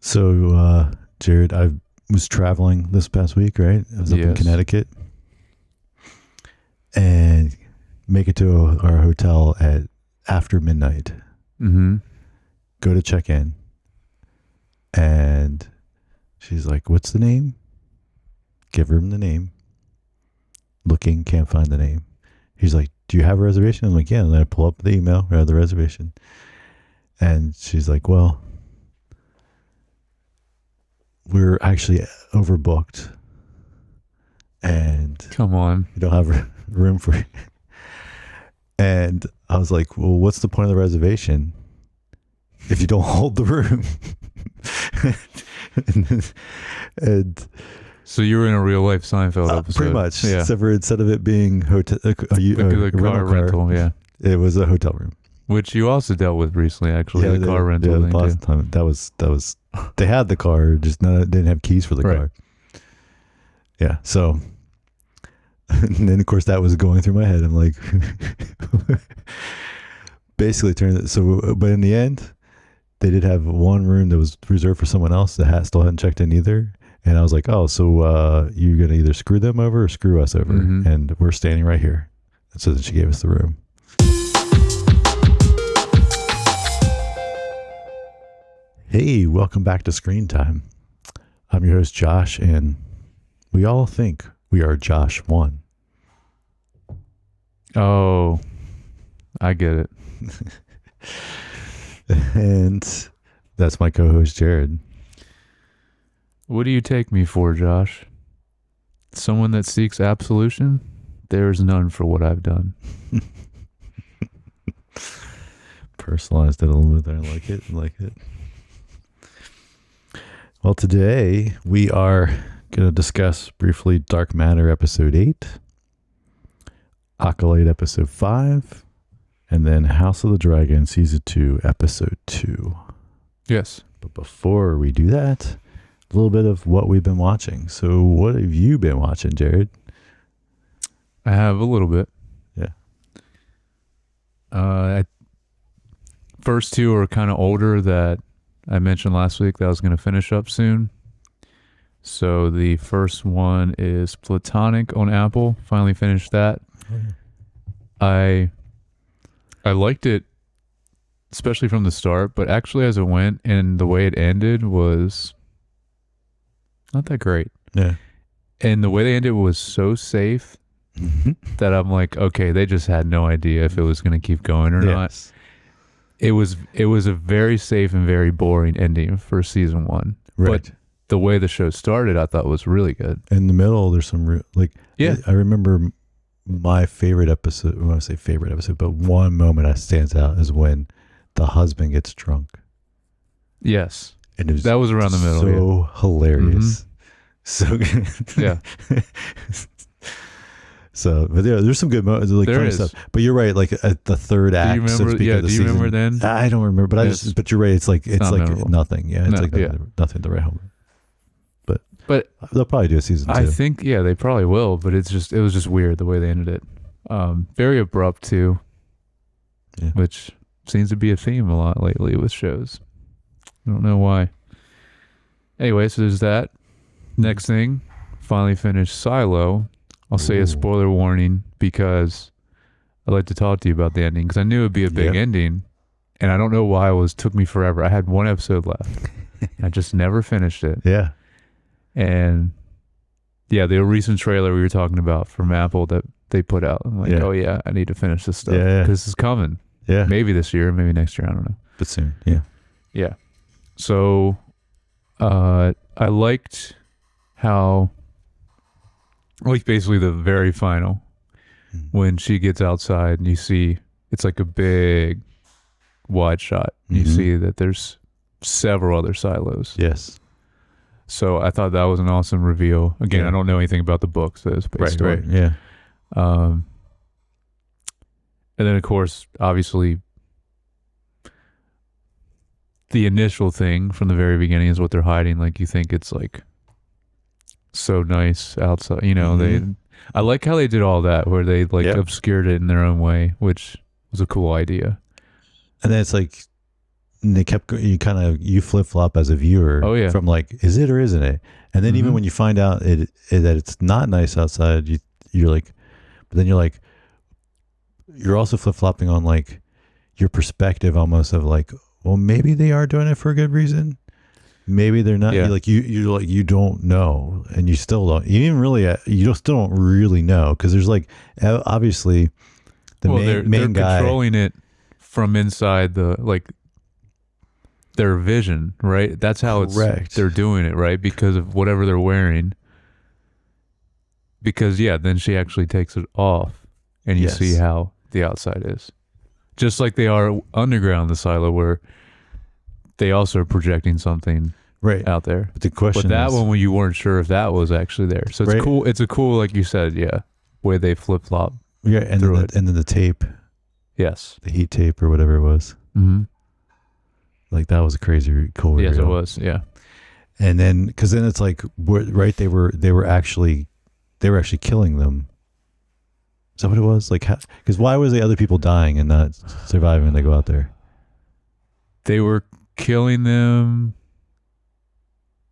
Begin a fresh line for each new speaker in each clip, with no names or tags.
So, Jered, I was traveling this past week, right? I was up in Connecticut and make it to our hotel at after midnight.
Mm-hmm.
Go to check in. And she's like, "What's the name?" Give her the name. Looking, can't find the name. He's like, "Do you have a reservation?" I'm like, "Yeah." And then I pull up the email, I have the reservation. And she's like, "Well, we're actually overbooked. And
come on,
we don't have room for you." And I was like, "Well, what's the point of the reservation if you don't hold the room?" and
so you were in a real life Seinfeld episode,
pretty much.
yeah.
Except for instead of it being
the car rental, yeah,
it was a hotel room,
which you also dealt with recently. Actually, the car rental.
Yeah,
thing
the last time that was they had the car, just didn't have keys for the car. Yeah, so. And then, of course, that was going through my head. I'm like, basically turned it. So, but in the end, they did have one room that was reserved for someone else that still hadn't checked in either. And I was like, "Oh, so you're going to either screw them over or screw us over."
Mm-hmm.
And we're standing right here. And so then she gave us the room. Hey, welcome back to Screen Time. I'm your host, Josh, and we all think we are Josh 1.
Oh, I get it.
And that's my co-host, Jered.
What do you take me for, Josh? Someone that seeks absolution? There is none for what I've done.
Personalized it a little bit there. I like it. Well, today we are going to discuss briefly Dark Matter episode 8, Acolyte episode 5, and then House of the Dragon season 2 episode 2.
Yes.
But before we do that, a little bit of what we've been watching. So what have you been watching, Jered?
I have a little bit.
Yeah.
First two are kind of older that I mentioned last week that I was going to finish up soon. So the first one is Platonic on Apple. Finally finished that. I liked it, especially from the start, but actually as it went and the way it ended was not that great.
Yeah.
And the way they ended was so safe that I'm like, okay, they just had no idea if it was going to keep going or not. It was a very safe and very boring ending for season 1.
Right.
But the way the show started, I thought was really good.
In the middle, there's some I remember my favorite episode. When I say favorite episode, but one moment that stands out is when the husband gets drunk.
Yes,
and
that was around the middle.
So hilarious. So good.
Yeah.
So, but yeah, there's some good moments, like funny stuff. But you're right, like at the third act.
Do you remember?
So
Do you remember then?
I don't remember, but but you're right. It's like
memorable.
Nothing. Yeah, it's nothing to write home. But they'll probably do a season 2.
I think they probably will. But it was just weird the way they ended it. Very abrupt too.
Yeah.
Which seems to be a theme a lot lately with shows. I don't know why. Anyway, so there's that. Next thing, finally finished Silo. I'll say a spoiler warning because I'd like to talk to you about the ending because I knew it'd be a big ending, and I don't know why took me forever. I had one episode left. I just never finished it.
Yeah.
And the recent trailer we were talking about from Apple that they put out. I'm like, oh yeah, I need to finish this stuff.
Yeah.
This is coming.
Yeah.
Maybe this year, maybe next year. I don't know.
But soon. Yeah.
Yeah. So, I liked how. Like basically the very final, when she gets outside and you see it's like a big wide shot. You see that there's several other silos.
Yes.
So I thought that was an awesome reveal. Again, I don't know anything about the book, so it's based story.
Right. Yeah.
And then of course, obviously, the initial thing from the very beginning is what they're hiding. Like you think it's like so nice outside, I like how they did all that where they obscured it in their own way, which was a cool idea.
And then it's like and they kept you flip flop as a viewer.
Oh, yeah.
From like, is it or isn't it? And then even when you find out that it's not nice outside, you're like, but then you're also flip flopping on like your perspective almost of like, well, maybe they are doing it for a good reason. Maybe they're not.
Yeah.
You're like, you don't know, and you still don't. You even really, still don't really know, because there's like obviously the main guy
controlling it from inside their vision, right? That's how they're doing it, right? Because of whatever they're wearing. Because then she actually takes it off, and you see how the outside is, just like they are underground, the silo, where they also are projecting something out there.
But the question,
that one, you weren't sure if that was actually there. So it's cool. It's a cool, like you said, way they flip flop.
Yeah, and then the tape.
Yes,
the heat tape or whatever it was.
Mm-hmm.
Like that was a crazy cool.
Yes,
reveal.
it was. Yeah,
and then because then it's like they were actually killing them. Is that what it was? Like, because why was the other people dying and not surviving when they go out there?
They were killing them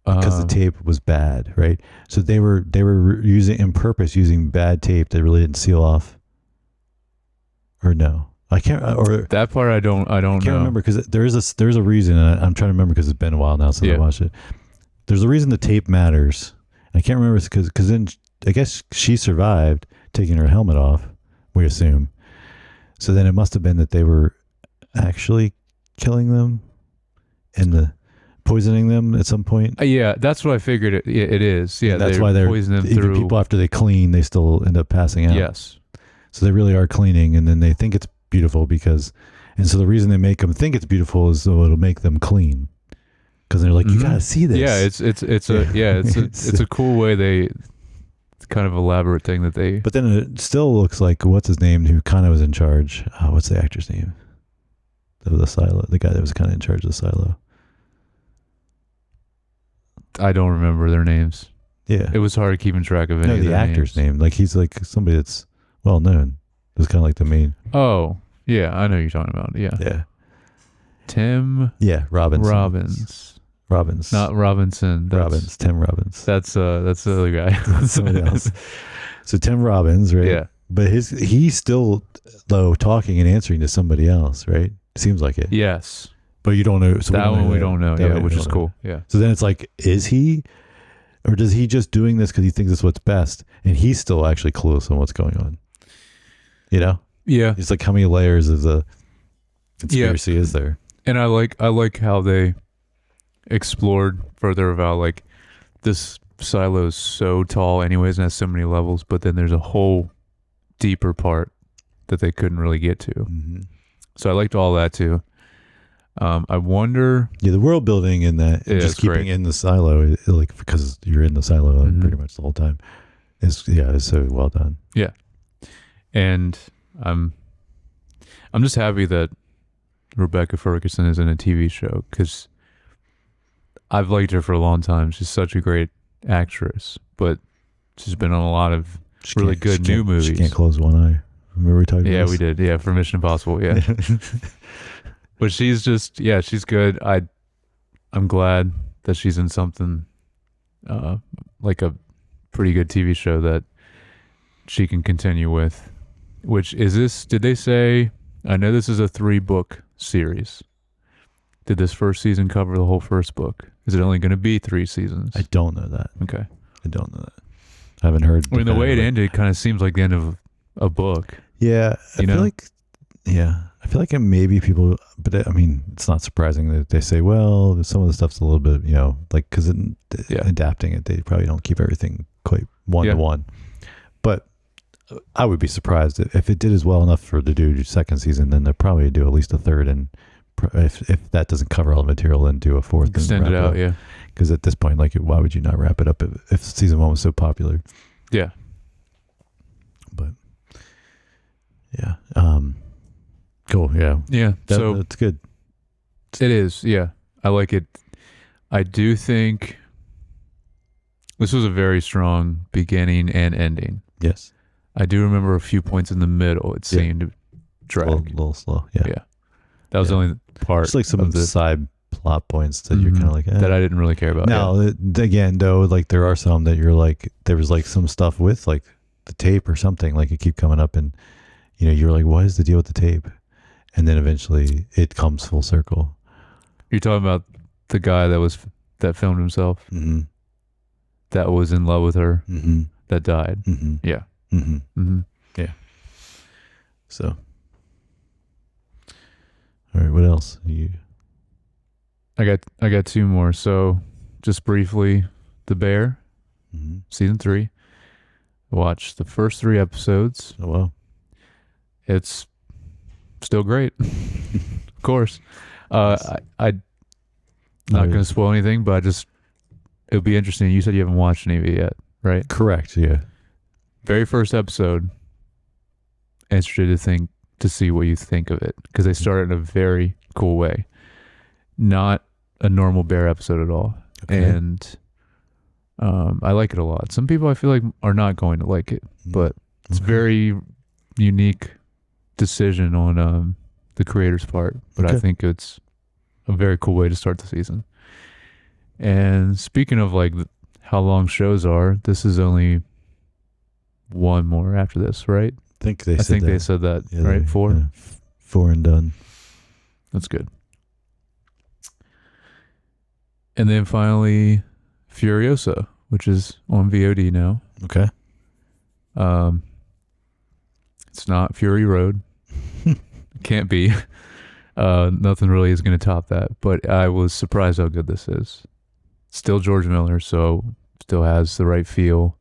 because the tape was bad, right? So they were using bad tape that really didn't seal off. Or no, I can't. Or
that part I don't know.
Remember, because there's a reason. And I'm trying to remember because it's been a while now since I watched it. There's a reason the tape matters. I can't remember because then I guess she survived taking her helmet off. We assume. So then it must have been that they were actually killing them and poisoning them at some point.
Yeah, that's what I figured. It is. Yeah,
and that's why they're
poisoning them
even
through.
People after they clean, they still end up passing out.
Yes.
So they really are cleaning, and then they think it's beautiful and so the reason they make them think it's beautiful is so it'll make them clean, because they're like, you gotta see this.
Yeah, it's a cool way it's kind of elaborate thing that they.
But then it still looks like what's his name who kind of was in charge. What's the actor's name? Of the silo, the guy that was kind of in charge of the silo.
I don't remember their names.
Yeah,
it was hard keeping track of any of
the actor's name. Like he's like somebody that's well known. It's kind of like the main.
Oh, yeah, I know who you're talking about. Yeah.
Yeah.
Tim.
Yeah, Robbins.
Not Robinson.
Robbins. Tim Robbins.
That's the other guy.
Somebody else. So Tim Robbins, right?
Yeah.
But he's still though talking and answering to somebody else, right? Seems like it.
Yes.
But you don't know. So
that one we don't know. Yeah, which is cool. Yeah.
So then it's like, is he, or does he just doing this because he thinks it's what's best, and he's still actually clueless on what's going on? You know?
Yeah.
It's like how many layers of the conspiracy is there?
And I like how they explored further about like this silo is so tall anyways and has so many levels, but then there's a whole deeper part that they couldn't really get to.
Mm-hmm.
So I liked all that too. I wonder.
Yeah, the world building in that, just keeping in the silo, like because you're in the silo pretty much the whole time, is so well done.
Yeah, and I'm just happy that Rebecca Ferguson is in a TV show because I've liked her for a long time. She's such a great actress, but she's been on a lot of really good new movies.
She can't close one eye. Remember we talked about this?
We did. Yeah, for Mission Impossible. Yeah. But she's just, she's good. I'm glad that she's in something like a pretty good TV show that she can continue with. Which is this? Did they say? I know this is a 3-book series. Did this first season cover the whole first book? Is it only going to be 3 seasons?
I don't know that.
Okay,
I don't know that. I haven't heard.
I mean, the way it ended kind of seems like the end of a book.
Yeah, I feel like maybe people, but I mean, it's not surprising that they say, well, some of the stuff's a little bit, like, because adapting it, they probably don't keep everything quite one to one. But I would be surprised if it did as well enough for to do second season, then they'll probably do at least a third, and if that doesn't cover all the material, then do a fourth.
Extend it out, yeah.
Because at this point, like, why would you not wrap it up if season 1 was so popular?
Yeah.
But yeah. Cool. Yeah.
Yeah. So
that's good.
It is. Yeah. I like it. I do think this was a very strong beginning and ending.
Yes.
I do remember a few points in the middle. It seemed to drag.
A little slow. Yeah.
Yeah. That was the only part
Just like some
of the,
side plot points that you're kind of like,
that I didn't really care about.
Now, again, though, like there are some that you're like, there was like some stuff with like the tape or something, like it keep coming up and, you know, you're like, what is the deal with the tape? And then eventually it comes full circle.
You're talking about the guy that filmed himself,
Mm-hmm.
that was in love with her,
Mm-hmm.
that died.
Mm-hmm.
Yeah.
Mm-hmm.
Mm-hmm.
Yeah. So, all right, what else?
I got two more. So, just briefly, The Bear,
Mm-hmm.
season 3. I watched the first 3 episodes.
Oh, wow.
It's still great, of course. I'm not going to spoil anything, but it'll be interesting. You said you haven't watched any of it yet, right?
Correct, yeah.
Very first episode. Interested to see what you think of it, because they start in a very cool way, not a normal Bear episode at all.
Okay.
And I like it a lot. Some people I feel like are not going to like it, but it's a very unique decision on the creator's part. But I think it's a very cool way to start the season. And speaking of like how long shows are, this is only one more after this, right?
I think they
said that,
yeah,
right? 4?
Yeah, 4 and done.
That's good. And then finally, Furiosa, which is on VOD now.
Okay.
It's not Fury Road. Can't be. Nothing really is going to top that. But I was surprised how good this is. Still George Miller, so still has the right feel.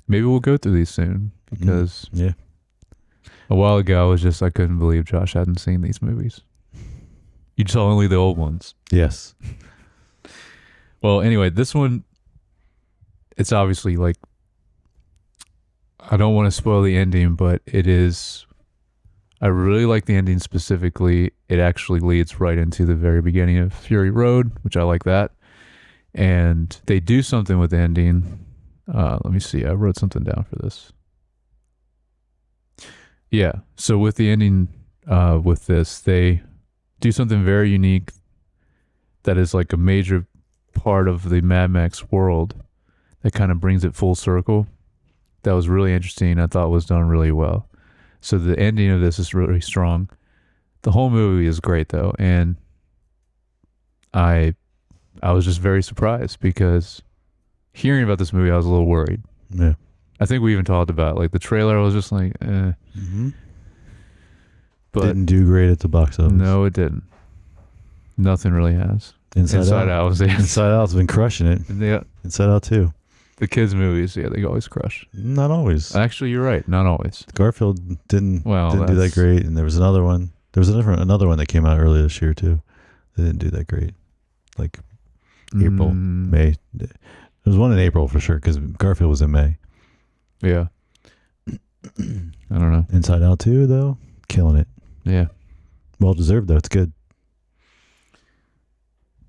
Maybe we'll go through these soon, because
yeah,
a while ago I couldn't believe Josh hadn't seen these movies. You saw only the old ones.
Yes.
Well, anyway, this one, it's obviously like, I don't want to spoil the ending, but it is, I really like the ending specifically. It actually leads right into the very beginning of Fury Road, which I like that. And they do something with the ending. Let me see. I wrote something down for this. Yeah. So with the ending, with this, they do something very unique that is like a major part of the Mad Max world that kind of brings it full circle. That was really interesting. I thought was done really well. So the ending of this is really strong. The whole movie is great though, and I was just very surprised, because hearing about this movie I was a little worried.
Yeah.
I think we even talked about like the trailer. I was just like, eh.
Mm-hmm.
But
didn't do great at the box office.
no, it didn't. Nothing really has.
Inside
Out was it.
Inside Out's been crushing it.
Yeah,
Inside Out too.
the kids' movies, yeah, they always crush.
Not always.
Actually, you're right. Not always.
Garfield didn't do that
that's-
great, and there was another one. There was another one that came out earlier this year too. They didn't do that great. Like April, May. There was one in April for sure, because Garfield was in May.
Yeah. I don't know.
Inside Out 2, though, killing it.
Yeah.
Well deserved, though. It's good.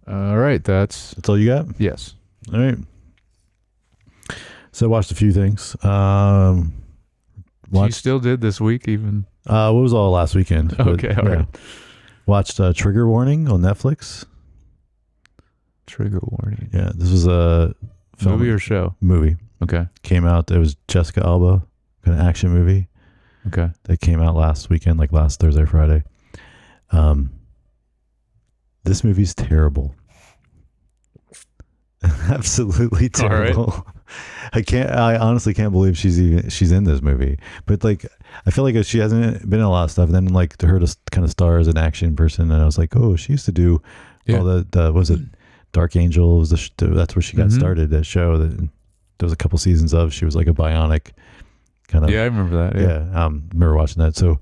All right. That's
all you got?
yes.
All right. So I watched a few things.
You
Watched.
still did this week, even.
What was all last weekend? but,
Okay, all right.
Watched Trigger Warning on Netflix.
Trigger warning.
Yeah, this was a film
Movie or show?
movie.
Okay.
Came out. It was Jessica Alba, kind of action movie.
Okay.
That came out last weekend, like last Thursday, Friday. This movie's terrible. Absolutely terrible.
Right.
I honestly can't believe she's in this movie. But like, I feel like she hasn't been in a lot of stuff. And then like to her to kind of star as an action person, and I was like, oh, she used to do all the was it Dark Angel? Was that's where she got started. That show that there was a couple seasons of. She was like a bionic kind of.
Yeah, I remember that.
Yeah. Remember watching that. So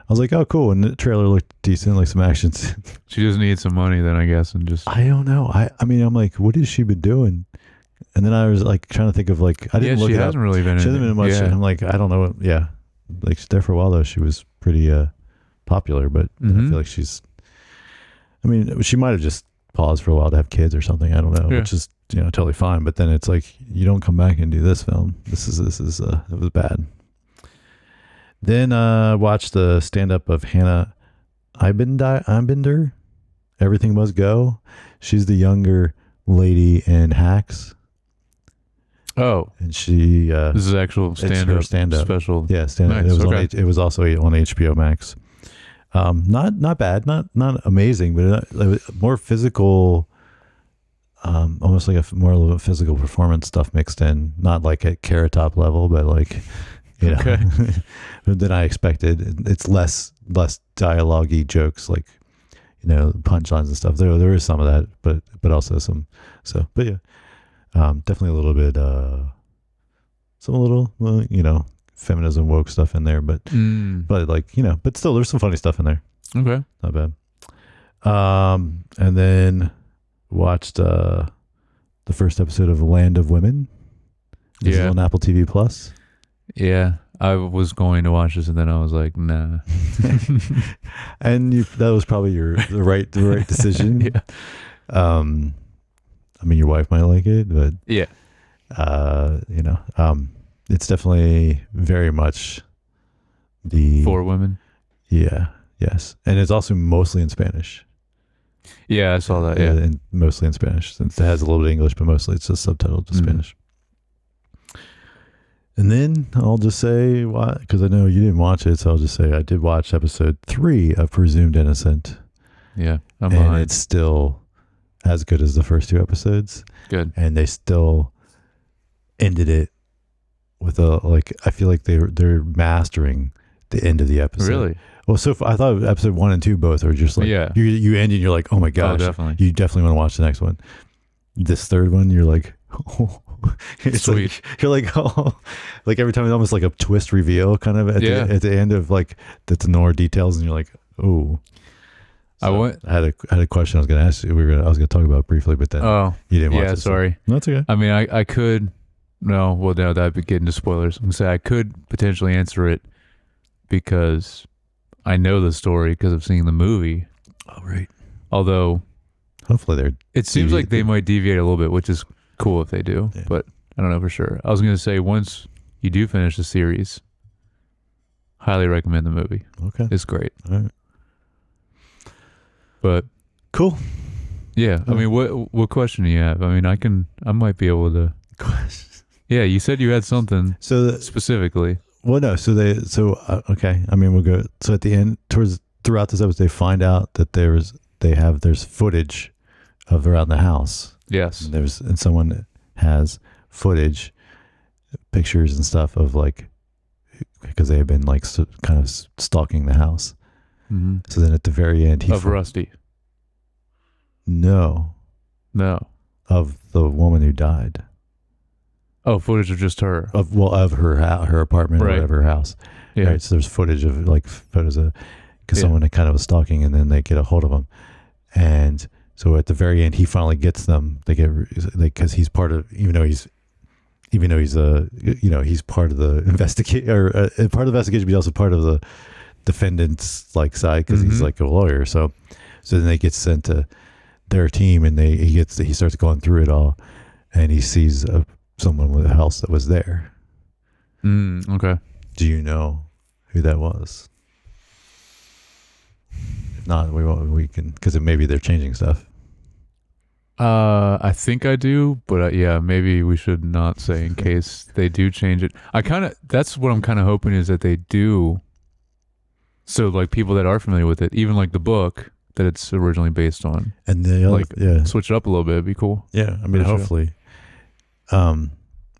I was like, oh, cool. And the trailer looked decent, like some action.
She just needs some money then, I guess, and just.
I don't know. I mean, I'm like, what has she been doing? And then I was like trying to think of like, I didn't look
she
it up.
hasn't really been.
She hasn't been much.
Yeah.
And I'm like, I don't know. Yeah. Like there for a while though, she was pretty popular, but I feel like I mean, she might have just paused for a while to have kids or something. I don't know, which is, totally fine. But then it's like, you don't come back and do this film. This is it was bad. Then watched the stand-up of Hannah Einbinder. Everything Must Go. She's the younger lady in Hacks,
Oh,
and she
this is actual
it's her
stand-up
stand-up.
special.
Yeah, stand-up.
Nice,
It was
okay.
it was also on HBO Max. Not bad, not amazing, but more physical. Almost like more of a physical performance stuff mixed in, not like at Carrot Top level, but like, you know,
Okay.
than I expected. It's less dialogue-y jokes, like, you know, punchlines and stuff. There is some of that, but also some. So, but yeah, definitely a little bit, some little, well, you know, feminism woke stuff in there, but like, you know, but still, there's some funny stuff in there.
Okay.
Not bad. And then watched the first episode of Land of Women. This is on Apple TV Plus.
Yeah. I was going to watch this and then I was like, nah.
And that was probably the right decision.
Yeah.
I mean, your wife might like it, but
Yeah.
you know, it's definitely very much
For women.
Yeah. Yes. And it's also mostly in Spanish.
Yeah, I saw that. Yeah.
And mostly in Spanish, since it has a little bit of English, but mostly it's just subtitled to Spanish. And then I'll just say, because I know you didn't watch it, so I'll just say I did watch episode 3 of Presumed Innocent.
Yeah. I'm
and
behind.
It's still as good as the first 2 episodes.
Good.
And they still ended it with I feel like they're mastering the end of the episode.
Really?
Well, I thought episode 1 and 2 both are just like,
yeah.
You end and you're like, oh my gosh,
definitely.
You definitely want to watch the next one. This third one, you're like, oh, it's
sweet.
Like, you're like, oh, like every time it's almost like a twist reveal kind of at the end of like that's no more details, and you're like, oh. So I had a question I was going to ask you. I was going to talk about it briefly, but then you didn't watch it.
Yeah, sorry.
So. No, that's okay.
I mean, I could. No, well, no, that'd be getting into spoilers. I'm gonna say I could potentially answer it because I know the story because I've seen the movie.
Oh, right.
Although,
hopefully
it seems like they might deviate a little bit, which is cool if they do, but I don't know for sure. I was going to say, once you do finish the series, highly recommend the movie.
Okay.
It's great.
All right.
But
cool.
Yeah. I mean, what question do you have? I mean, I might be able to. Yeah, you said you had something specifically.
Well, no. Okay. I mean, we'll go. So at the end, throughout this episode, they find out that there's footage of around the house.
Yes.
And someone has footage, pictures and stuff of like, because they have been like kind of stalking the house.
Mm-hmm.
So then at the very end,
Rusty.
No. Of the woman who died.
Oh, footage of just her.
Of her apartment or whatever house.
Yeah.
Right. So there's footage of like photos of, because someone kind of was stalking, and then they get a hold of him, and so at the very end he finally gets them. They get because he's part of, even though he's he's part of the investigation, part of the investigation, but he's also part of the defendant's like side because he's like a lawyer. So then they get sent to their team, and he starts going through it all, and he sees someone with a house that was there.
Okay.
Do you know who that was? If not, we can, because maybe they're changing stuff.
I think I do, but yeah, maybe we should not say in case they do change it. That's what I'm kind of hoping is that they do. So like people that are familiar with it, even like the book that it's originally based on,
and they
switch it up a little bit. It'd be cool.
Yeah, I mean, hopefully. And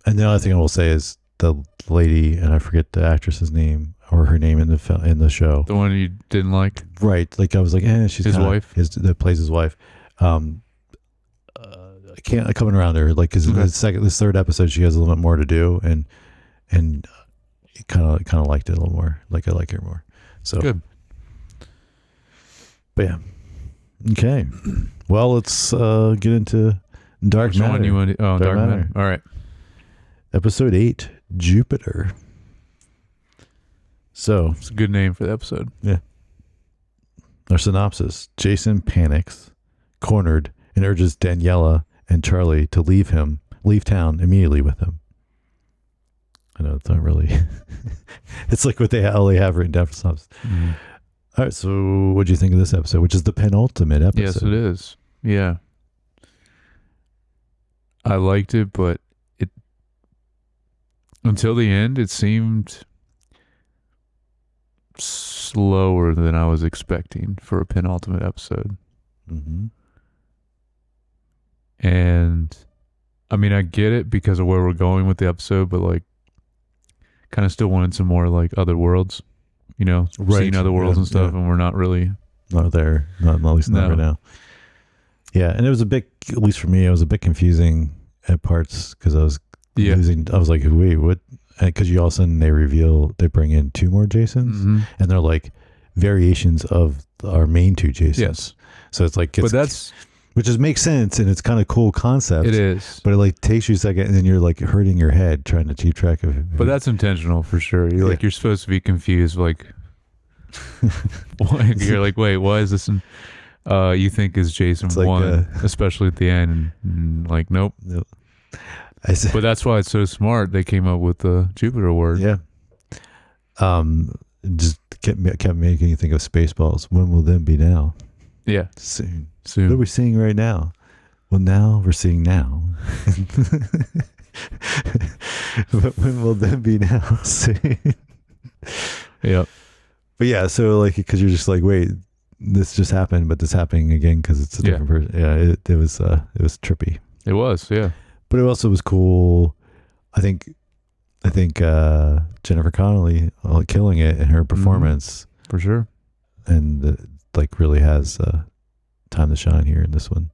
the other thing I will say is the lady, and I forget the actress's name or her name in the show.
The one you didn't like,
right? Like I was like, she's
his wife.
That plays his wife. I can't coming around her like because this third episode she has a little bit more to do, and kind of liked it a little more. Like I like her more. So
good.
But yeah. Okay. Well, let's get into Dark
Which
Matter.
one you want to, Dark Matter. All right.
Episode 8, Jupiter. So
It's a good name for the episode.
Yeah. Our synopsis: Jason panics, cornered, and urges Daniela and Charlie to leave town immediately with him. I know it's not really. It's like what all they have written down for synopsis. All right, so what do you think of this episode, which is the penultimate episode?
Yes, it is. Yeah. I liked it, but it until the end, it seemed slower than I was expecting for a penultimate episode.
Mm-hmm.
And I mean, I get it because of where we're going with the episode, but like, kind of still wanted some more like other worlds, you know,
Right.
seeing other worlds
Yeah,
and stuff,
yeah.
and we're not really.
Not there, not at least not
No.
right now. Yeah, and it was a bit, at least for me, it was a bit confusing at parts because I was
Yeah.
losing. I was like, wait, what? Because you all of a sudden they bring in 2 more Jasons,
Mhm.
and they're like variations of our main 2 Jasons.
Yes,
So it's like,
but that's
which is makes sense, and it's kind of cool concept.
it is.
But it like takes you a second, and then you're like hurting your head trying to keep track of it.
But that's intentional for sure. You're like, you're supposed to be confused. Like, you're like, wait, why is this? You think is Jason
It's like,
1, especially at the end, and like, nope.
I said,
But that's why it's so smart. They came up with the Jupiter word.
yeah. Just kept making you think of Spaceballs. When will them be now?
Yeah,
Soon. What are
soon.
we seeing right now? Well, now we're seeing now. But when will them be now? Soon.
Yeah,
But yeah, so like, because you're just like, wait, this just happened, but this happening again because it's a
Yeah.
different person. Yeah, it was trippy,
it was. Yeah,
but it also was cool. I think Jennifer Connelly killing it in her performance,
for sure.
and like really has time to shine here in this one.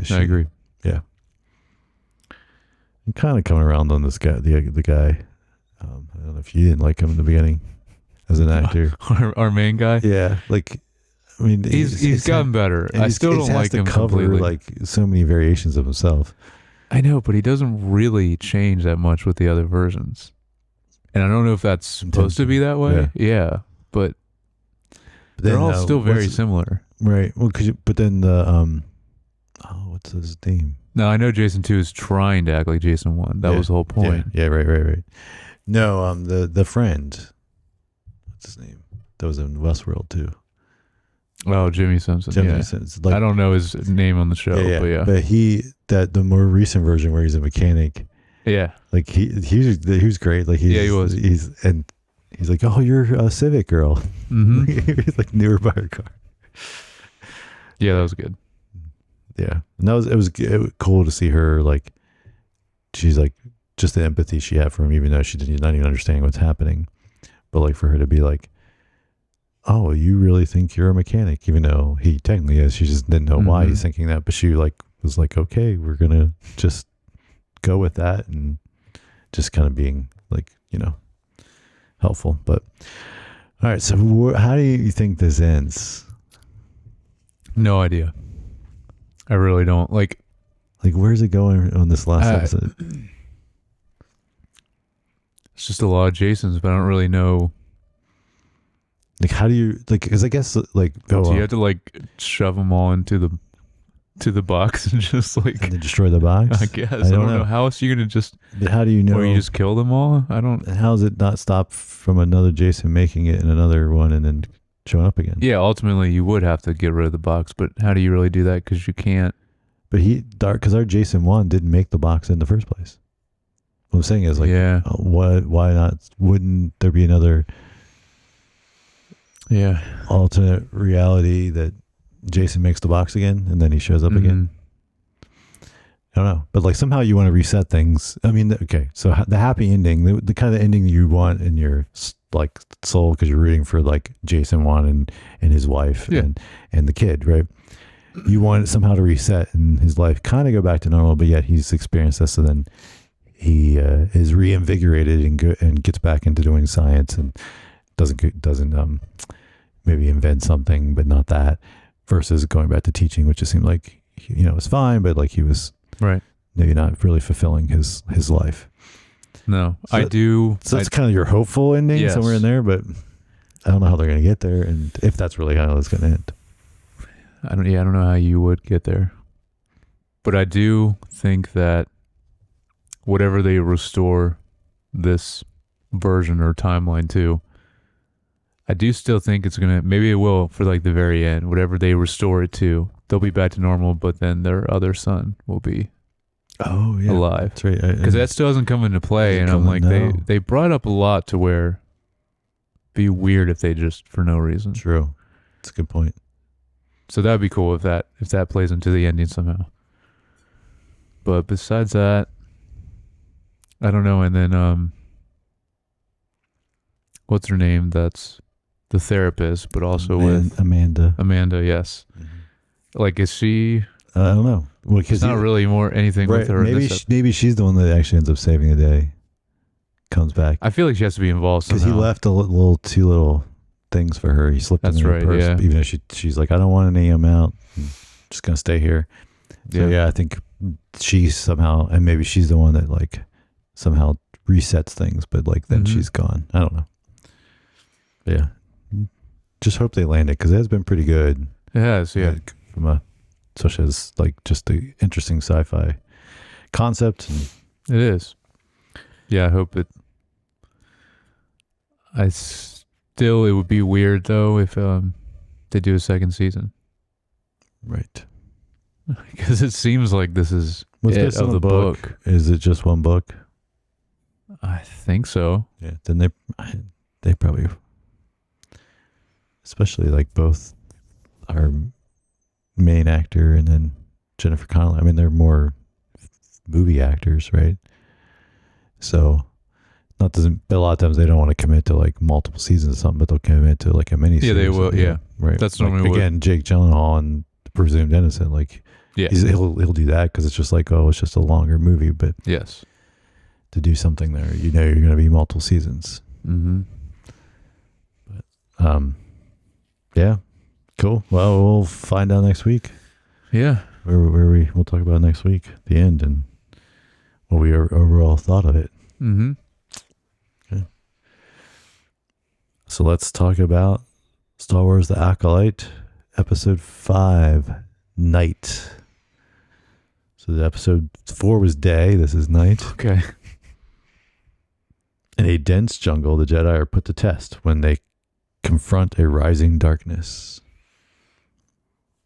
I agree.
I'm kind of coming around on this guy, the guy. I don't know if you didn't like him in the beginning as an actor.
Our main guy.
Yeah, like, I mean,
He's gotten better. I still don't like him
cover
completely.
like so many variations of himself.
I know, but he doesn't really change that much with the other versions. And I don't know if that's supposed to be that way. Yeah, but they're all still very similar.
Right. Well, but then the what's his name?
Now, I know Jason 2 is trying to act like Jason 1. That was the whole point.
Yeah. Right. No, the friend. What's his name? That was in Westworld too.
Oh, Jimmy Simpson. Yeah.
Simpson. Like,
I don't know his name on the show, but yeah.
But the more recent version where he's a mechanic.
Yeah.
Like he was great. Like
he was.
He's like, oh, you're a Civic girl.
Mm-hmm.
He's like newer by her car.
Yeah, that was good.
Yeah, and it was cool to see her, like, she's like, just the empathy she had for him, even though she didn't not even understanding what's happening, but like for her to be like, oh, you really think you're a mechanic, even though he technically is. She just didn't know why he's thinking that, but she like was like, okay, we're gonna just go with that, and just kind of being like, helpful. But all right, so how do you think this ends?
No idea. I really don't. Like,
where's it going on this last episode?
It's just a lot of Jasons, but I don't really know.
Like, how do you, like, because I guess, like,
Do you have to, like, shove them all into the box and just, like,
and then destroy the box?
I guess. I don't know. How else are you going to just,
But how do you know?
or you just kill them all? I don't.
And how does it not stop from another Jason making it in another one and then showing up again?
Yeah, ultimately you would have to get rid of the box, but how do you really do that? Because you can't.
But because our Jason 1 didn't make the box in the first place. What I'm saying is, like,
Yeah.
Why not? Wouldn't there be another
Yeah.
alternate reality that Jason makes the box again and then he shows up again? I don't know, but like somehow you want to reset things. I mean, okay, so the happy ending, the kind of ending you want in your like soul, because you're rooting for like Jason 1 and his wife and the kid, right? You want it somehow to reset in his life, kind of go back to normal, but yet he's experienced this, so then he is reinvigorated and gets back into doing science and doesn't maybe invent something, but not that, versus going back to teaching, which just seemed like was fine, but like he was maybe not really fulfilling his life.
No,
so,
I do.
So it's kind of your hopeful ending somewhere in there, but I don't know how they're going to get there, and if that's really how it's going to end.
I don't know how you would get there, but I do think that whatever they restore this version or timeline to, I do still think it's gonna. Maybe it will for like the very end. Whatever they restore it to, they'll be back to normal. But then their other son will be
Oh yeah,
alive.
That's right.
Because that still hasn't come into play.
Doesn't
And I'm
come
like,
in, no.
they brought up a lot to where be weird if they just for no reason.
True. That's a good point.
So that'd be cool if that plays into the ending somehow. But besides that, I don't know. And then what's her name? That's the therapist, but also with
Amanda.
Amanda. Yes.
Mm-hmm.
Like, is she?
I don't know. Well,
It's not really more anything
right,
with her.
Maybe she's the one that actually ends up saving the day. Comes back
I feel like she has to be involved somehow.
because he left two little things for her. He slipped
That's
in her
right,
purse,
yeah.
even though she's like, I don't want to name him out. I'm just gonna stay here. So yeah, I think she somehow, and maybe she's the one that like somehow resets things, but like then
Mhm.
she's gone. I don't know. Yeah, just hope they land it because it has been pretty good.
It has, yeah.
Like, especially as like just the interesting sci-fi concept. And
It is. Yeah, I hope it. It would be weird though if they do a second season
right.
because it seems like this is
Was
it
this
of
on
the
a book? Is it just one book?
I think so.
Yeah. Then they probably, especially like both our main actor and then Jennifer Connelly. I mean, they're more movie actors, right? So, but a lot of times they don't want to commit to like multiple seasons or something, but they'll commit to like a mini series.
Yeah, they will. Yeah,
right.
That's
like,
normally
again Jake Gyllenhaal and Presumed Innocent. Like,
yeah,
he'll do that because it's just like, oh, it's just a longer movie, but
yes.
to do something there, you know, you're going to be multiple seasons.
Mm-hmm.
Yeah, cool. Well, we'll find out next week.
Yeah,
We'll talk about it next week, the end, and what we overall thought of it.
Mm-hmm.
Okay. So let's talk about Star Wars: The Acolyte, Episode 5, Night. So the episode 4 was day. This is night.
Okay.
In a dense jungle, the Jedi are put to test when they confront a rising darkness.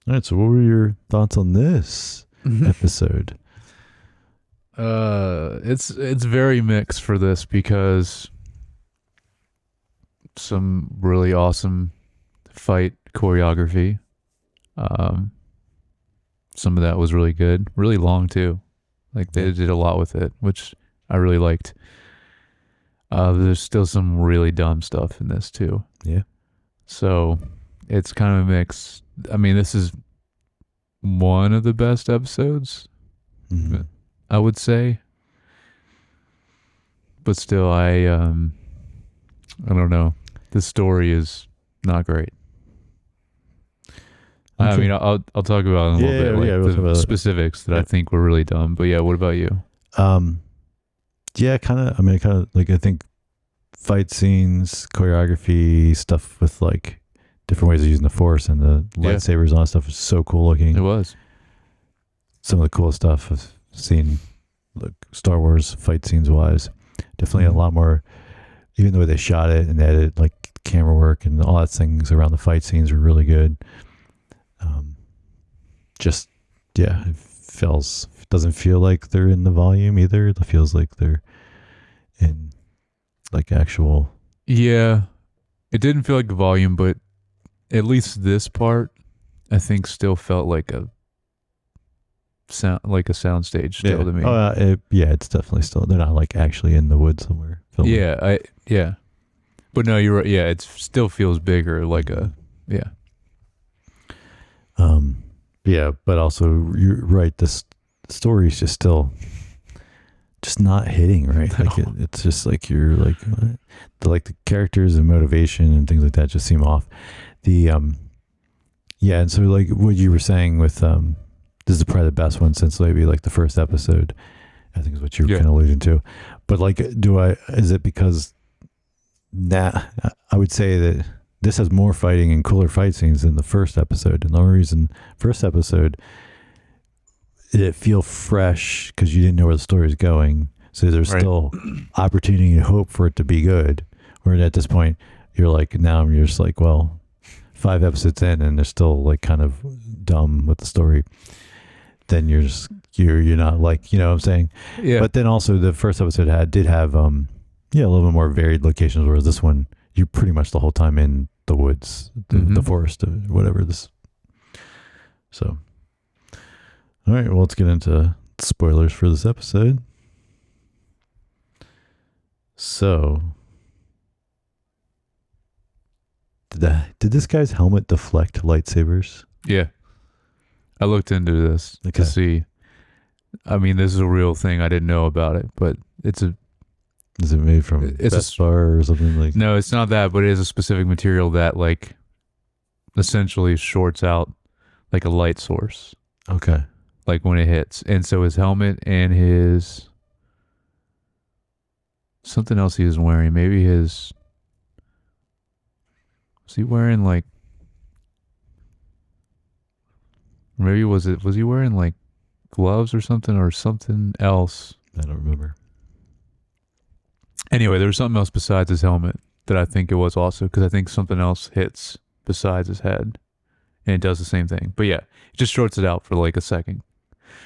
All right, so what were your thoughts on this episode?
It's very mixed for this because some really awesome fight choreography. Some of that was really good, really long too. Like they did a lot with it, which I really liked. There's still some really dumb stuff in this too.
Yeah.
So it's kind of mixed. I mean, this is one of the best episodes,
Mm-hmm.
I would say. But still, I don't know. The story is not great. I mean, I'll talk about it in a little bit,
we'll talk
the
about it.
specifics that I think were really dumb. But yeah, what about you?
Yeah, kind of. I mean, kind of like I think fight scenes, choreography, stuff with like different ways of using the Force and the lightsabers and all that stuff is so cool looking.
It was.
Some of the coolest stuff I've seen, like Star Wars fight scenes wise. Definitely a lot more. Even the way they shot it and edited, like camera work and all that things around the fight scenes were really good. It doesn't feel like they're in the volume either. It feels like they're in like actual.
Yeah, it didn't feel like a volume, but at least this part, I think, still felt like a soundstage still to me.
It's definitely still. They're not like actually in the woods somewhere filming.
Yeah. But no, you're right. Yeah, it still feels bigger, like a
Yeah, but also you're right. This story is just not hitting right.
No.
Like it's just like you're like what? The characters and motivation and things like that just seem off. And so like what you were saying with this is probably the best one since maybe like the first episode. I think is what you're kind of alluding to. But like, is it because I would say that this has more fighting and cooler fight scenes than the first episode. And the only reason first episode, it feel fresh because you didn't know where the story is going. So there's still opportunity and hope for it to be good. Where at this point, you're like, now you're just like, well, 5 episodes in and they're still like kind of dumb with the story, then you're not like, you know what I'm saying?
Yeah.
But then also the first episode did have a little bit more varied locations, whereas this one you're pretty much the whole time in the woods, the forest, whatever this. So, all right, well, let's get into spoilers for this episode. So, did this guy's helmet deflect lightsabers?
Yeah. I looked into this
Okay.
to see. I mean, this is a real thing. I didn't know about it, but
Is it made from Bespar or something like?
No, it's not that, but it is a specific material that like essentially shorts out like a light source.
Okay.
Like when it hits. And so his helmet and his something else he was wearing, maybe was he wearing like maybe was he wearing like gloves or something else?
I don't remember.
Anyway, there was something else besides his helmet that I think it was also, because I think something else hits besides his head and it does the same thing. But yeah, it just shorts it out for like a second.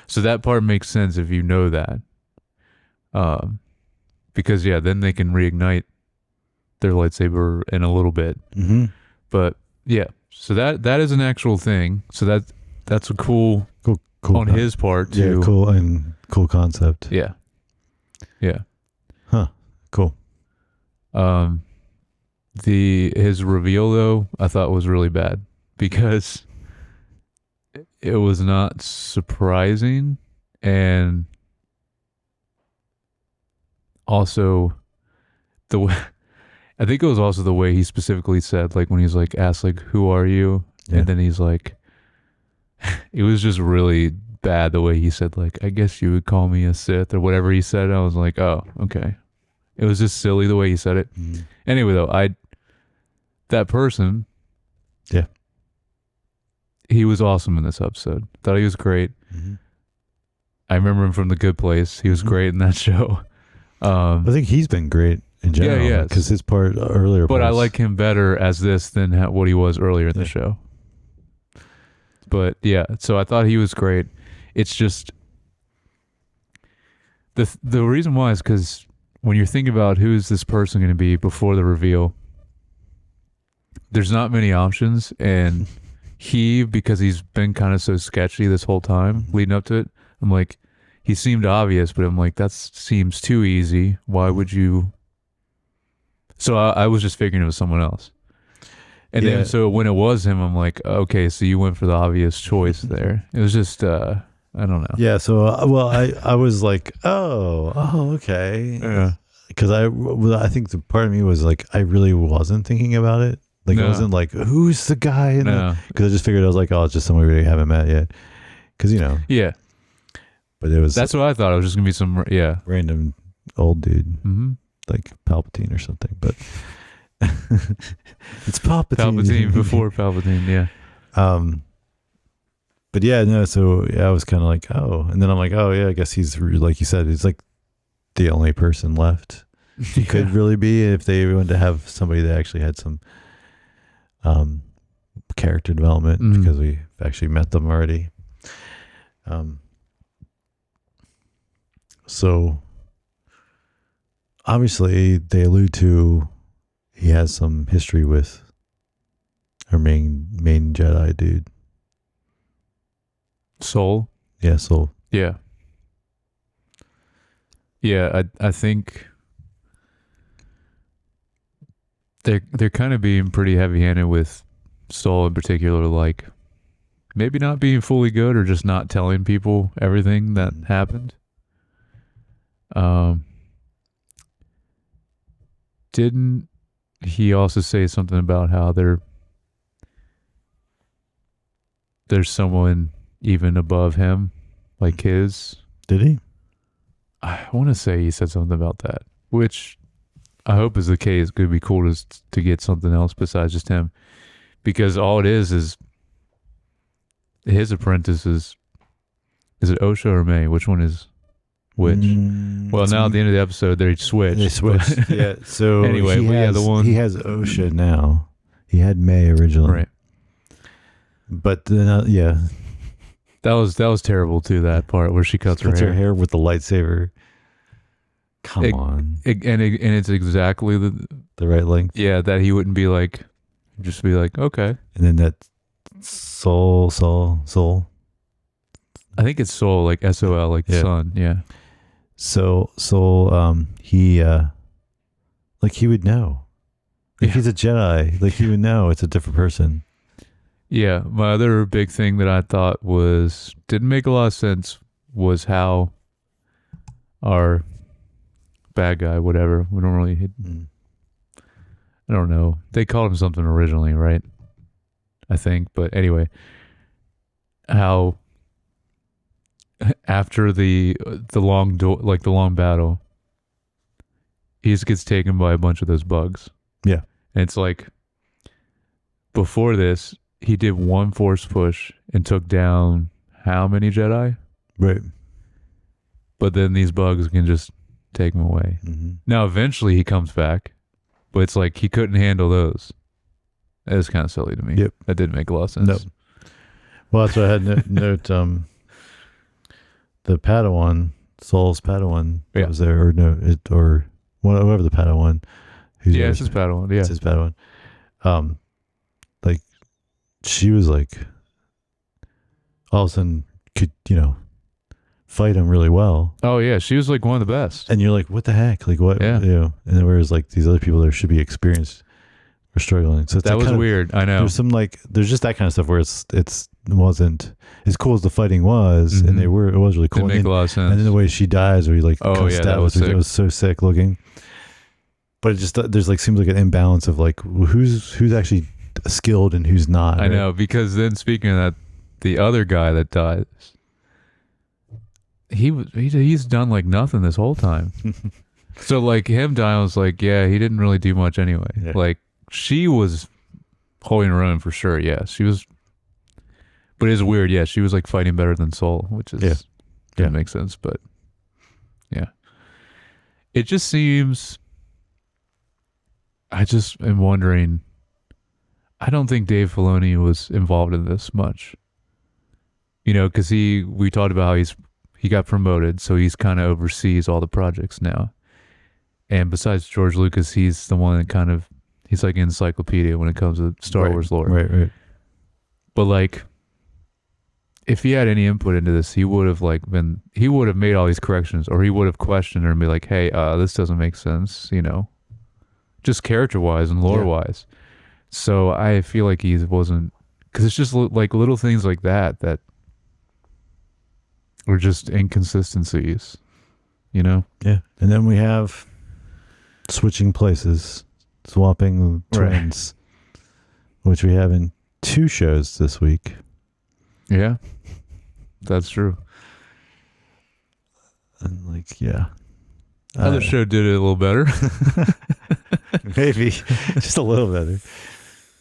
So that part makes sense if you know that. Because yeah, then they can reignite their lightsaber in a little bit.
Mm-hmm.
But yeah, so that is an actual thing. So that's a cool on his part too.
Yeah, cool concept.
Yeah. Yeah.
Huh. Cool.
His reveal though, I thought was really bad because it was not surprising, and also the way I think it was also the way he specifically said, like when he's like asked like, who are you?
Yeah.
And then he's like, it was just really bad the way he said, like, I guess you would call me a Sith or whatever he said. I was like, oh, okay. It was just silly the way he said it.
Mm-hmm.
Anyway, though, that person,
yeah,
he was awesome in this episode. Thought he was great.
Mm-hmm.
I remember him from The Good Place. He was great in that show.
I think he's been great in general.
Yeah,
because his part earlier.
But I like him better as this than what he was earlier in the show. But yeah, so I thought he was great. It's just the reason why is because when you're thinking about who is this person going to be before the reveal, there's not many options, and because he's been kind of so sketchy this whole time leading up to it, I'm like, he seemed obvious, but I'm like, that seems too easy. Why would you? So I was just figuring it was someone else. And then so when it was him, I'm like, okay, so you went for the obvious choice there. It was just, I don't know.
Yeah. So, I was like, oh, okay.
Yeah.
Because I think the part of me was like, I really wasn't thinking about it. Like, I wasn't like, who's the guy? Because I just figured I was like, oh, it's just somebody we haven't met yet. Because,
Yeah.
But it was.
That's what I thought. It was just going to be some,
random old dude.
Mm-hmm.
Like Palpatine or something. But it's Palpatine.
Palpatine before Palpatine, yeah.
But yeah, no, so I was kind of like, oh. And then I'm like, oh, yeah, I guess he's, like you said, he's like the only person left. He could really be if they wanted to have somebody that actually had some character development because we've actually met them already. So obviously they allude to he has some history with our main Jedi dude.
Soul?
Yeah, Soul.
Yeah. Yeah, I think they're kind of being pretty heavy-handed with Soul in particular, like maybe not being fully good or just not telling people everything that happened. Didn't he also say something about how there's someone even above him, like his?
Did he?
I want to say he said something about that, which I hope is the case. It could be cool to get something else besides just him, because all it is his apprentice is it Osha or May? Which one is? Which, well, now at the end of the episode, they switched.
They switched. Yeah. So
Anyway,
he
but yeah,
has,
the one-
he has OSHA now. He had May originally,
Right.
But then,
That was terrible too. That part where she cuts
her hair with the lightsaber. Come on,
and it's exactly
the right length.
yeah, that he wouldn't be like, just be like, okay.
And then that soul.
I think it's Soul, like SOL, like
Yeah.
sun. Yeah.
So he like he would know. If
Yeah.
he's a Jedi, like he would know it's a different person.
Yeah. My other big thing that I thought didn't make a lot of sense was how our bad guy, whatever, we don't really, I don't know. They called him something originally, right? I think. But anyway, how after the long like the long battle, he just gets taken by a bunch of those bugs.
Yeah.
And it's like, before this, he did one force push and took down how many Jedi?
Right.
But then these bugs can just take him away.
Mm-hmm.
Now, eventually he comes back, but it's like he couldn't handle those. That was kind of silly to me.
Yep.
That didn't make a lot of sense.
No. Well, that's what I had note. The Padawan, Saul's Padawan, that was there, or whoever the Padawan.
Yeah, it's his Padawan. Yeah,
it's his Padawan. Like she was like, all of a sudden could fight him really well.
Oh yeah, she was like one of the best.
And you're like, what the heck? Like what?
Yeah.
And then whereas like these other people there should be experienced or struggling. So it's
that
like
was weird. I know.
There's just that kind of stuff where it wasn't as cool as the fighting was, and it was really cool.
Didn't make a lot of sense.
And then the way she dies, where you like,
that was sick.
It was so sick looking. But it just there's like seems like an imbalance of like who's actually skilled and who's not.
I know, because then speaking of that, the other guy that dies, he's done like nothing this whole time. So like him dying was like, yeah, he didn't really do much anyway.
Yeah.
Like she was holding her own for sure. Yeah, she was. But it is weird. Yeah, she was like fighting better than Soul, which is didn't make sense. But yeah, it just seems. I just am wondering. I don't think Dave Filoni was involved in this much. Because we talked about how he got promoted, so he's kind of oversees all the projects now. And besides George Lucas, he's the one that he's like an encyclopedia when it comes to Star Wars lore.
Right.
But like, if he had any input into this, he would have made all these corrections, or he would have questioned her and be like, hey, this doesn't make sense, just character-wise and lore-wise. So I feel like he wasn't, because it's just like little things like that are just inconsistencies,
Yeah. And then we have switching places, swapping twins, which we have in 2 shows this week.
Yeah, that's true.
And like, yeah.
Other show did it a little better.
Maybe just a little better.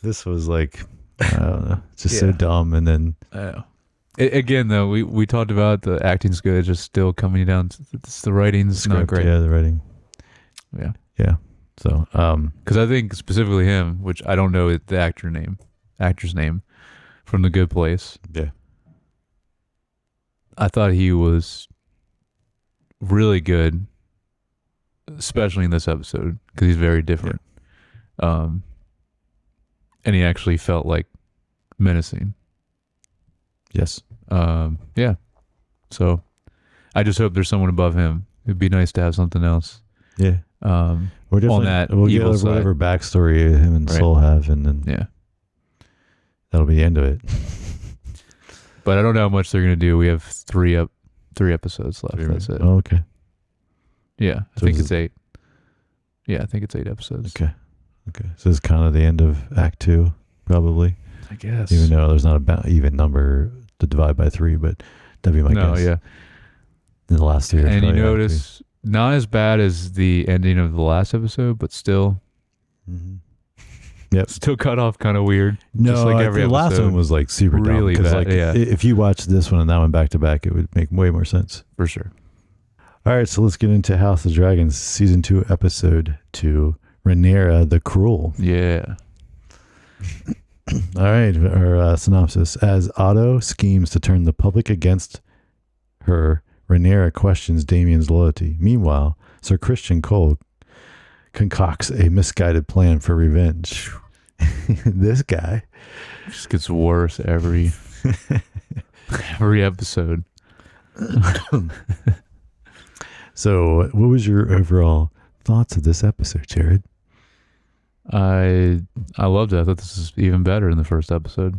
This was like, I don't know, just so dumb. And then
again, though, we talked about the acting's good, just still coming down to the writing's not great.
Yeah, the writing.
Yeah.
So,
because I think specifically him, which I don't know the actor's name from The Good Place.
Yeah.
I thought he was really good, especially in this episode, because he's very different. And he actually felt like menacing.
Yes.
Yeah. So I just hope there's someone above him. It'd be nice to have something else.
Yeah. We're
on that
we'll
evil
get
side.
whatever backstory him and Soul have, and then that'll be the end of it.
But I don't know how much they're gonna do. We have three episodes left. That's it.
Oh, okay.
Yeah, I
So
think
is
it's 8. Yeah, I think it's 8 episodes.
Okay. So it's kind of the end of Act 2, probably.
I guess.
Even though there's not a even number to divide by 3, but that'd be my guess.
No, yeah.
In the last 3.
And you notice, not as bad as the ending of the last episode, but still,
Yep.
still cut off kind of weird.
No,
just like every
the last
episode.
one was like super
Really
dumb.
bad,
Like, if you watch this one and that one back to back, it would make way more sense.
For sure.
All All right, so let's get into House of Dragons season 2, episode 2, Rhaenyra the Cruel.
Yeah.
All right, our synopsis: as Otto schemes to turn the public against her, Rhaenyra questions Damien's loyalty. Meanwhile, Sir Christian Cole concocts a misguided plan for revenge. This guy
Just gets worse every episode.
So, what was your overall thoughts of this episode, Jered?
I loved it. I thought this was even better in the first episode.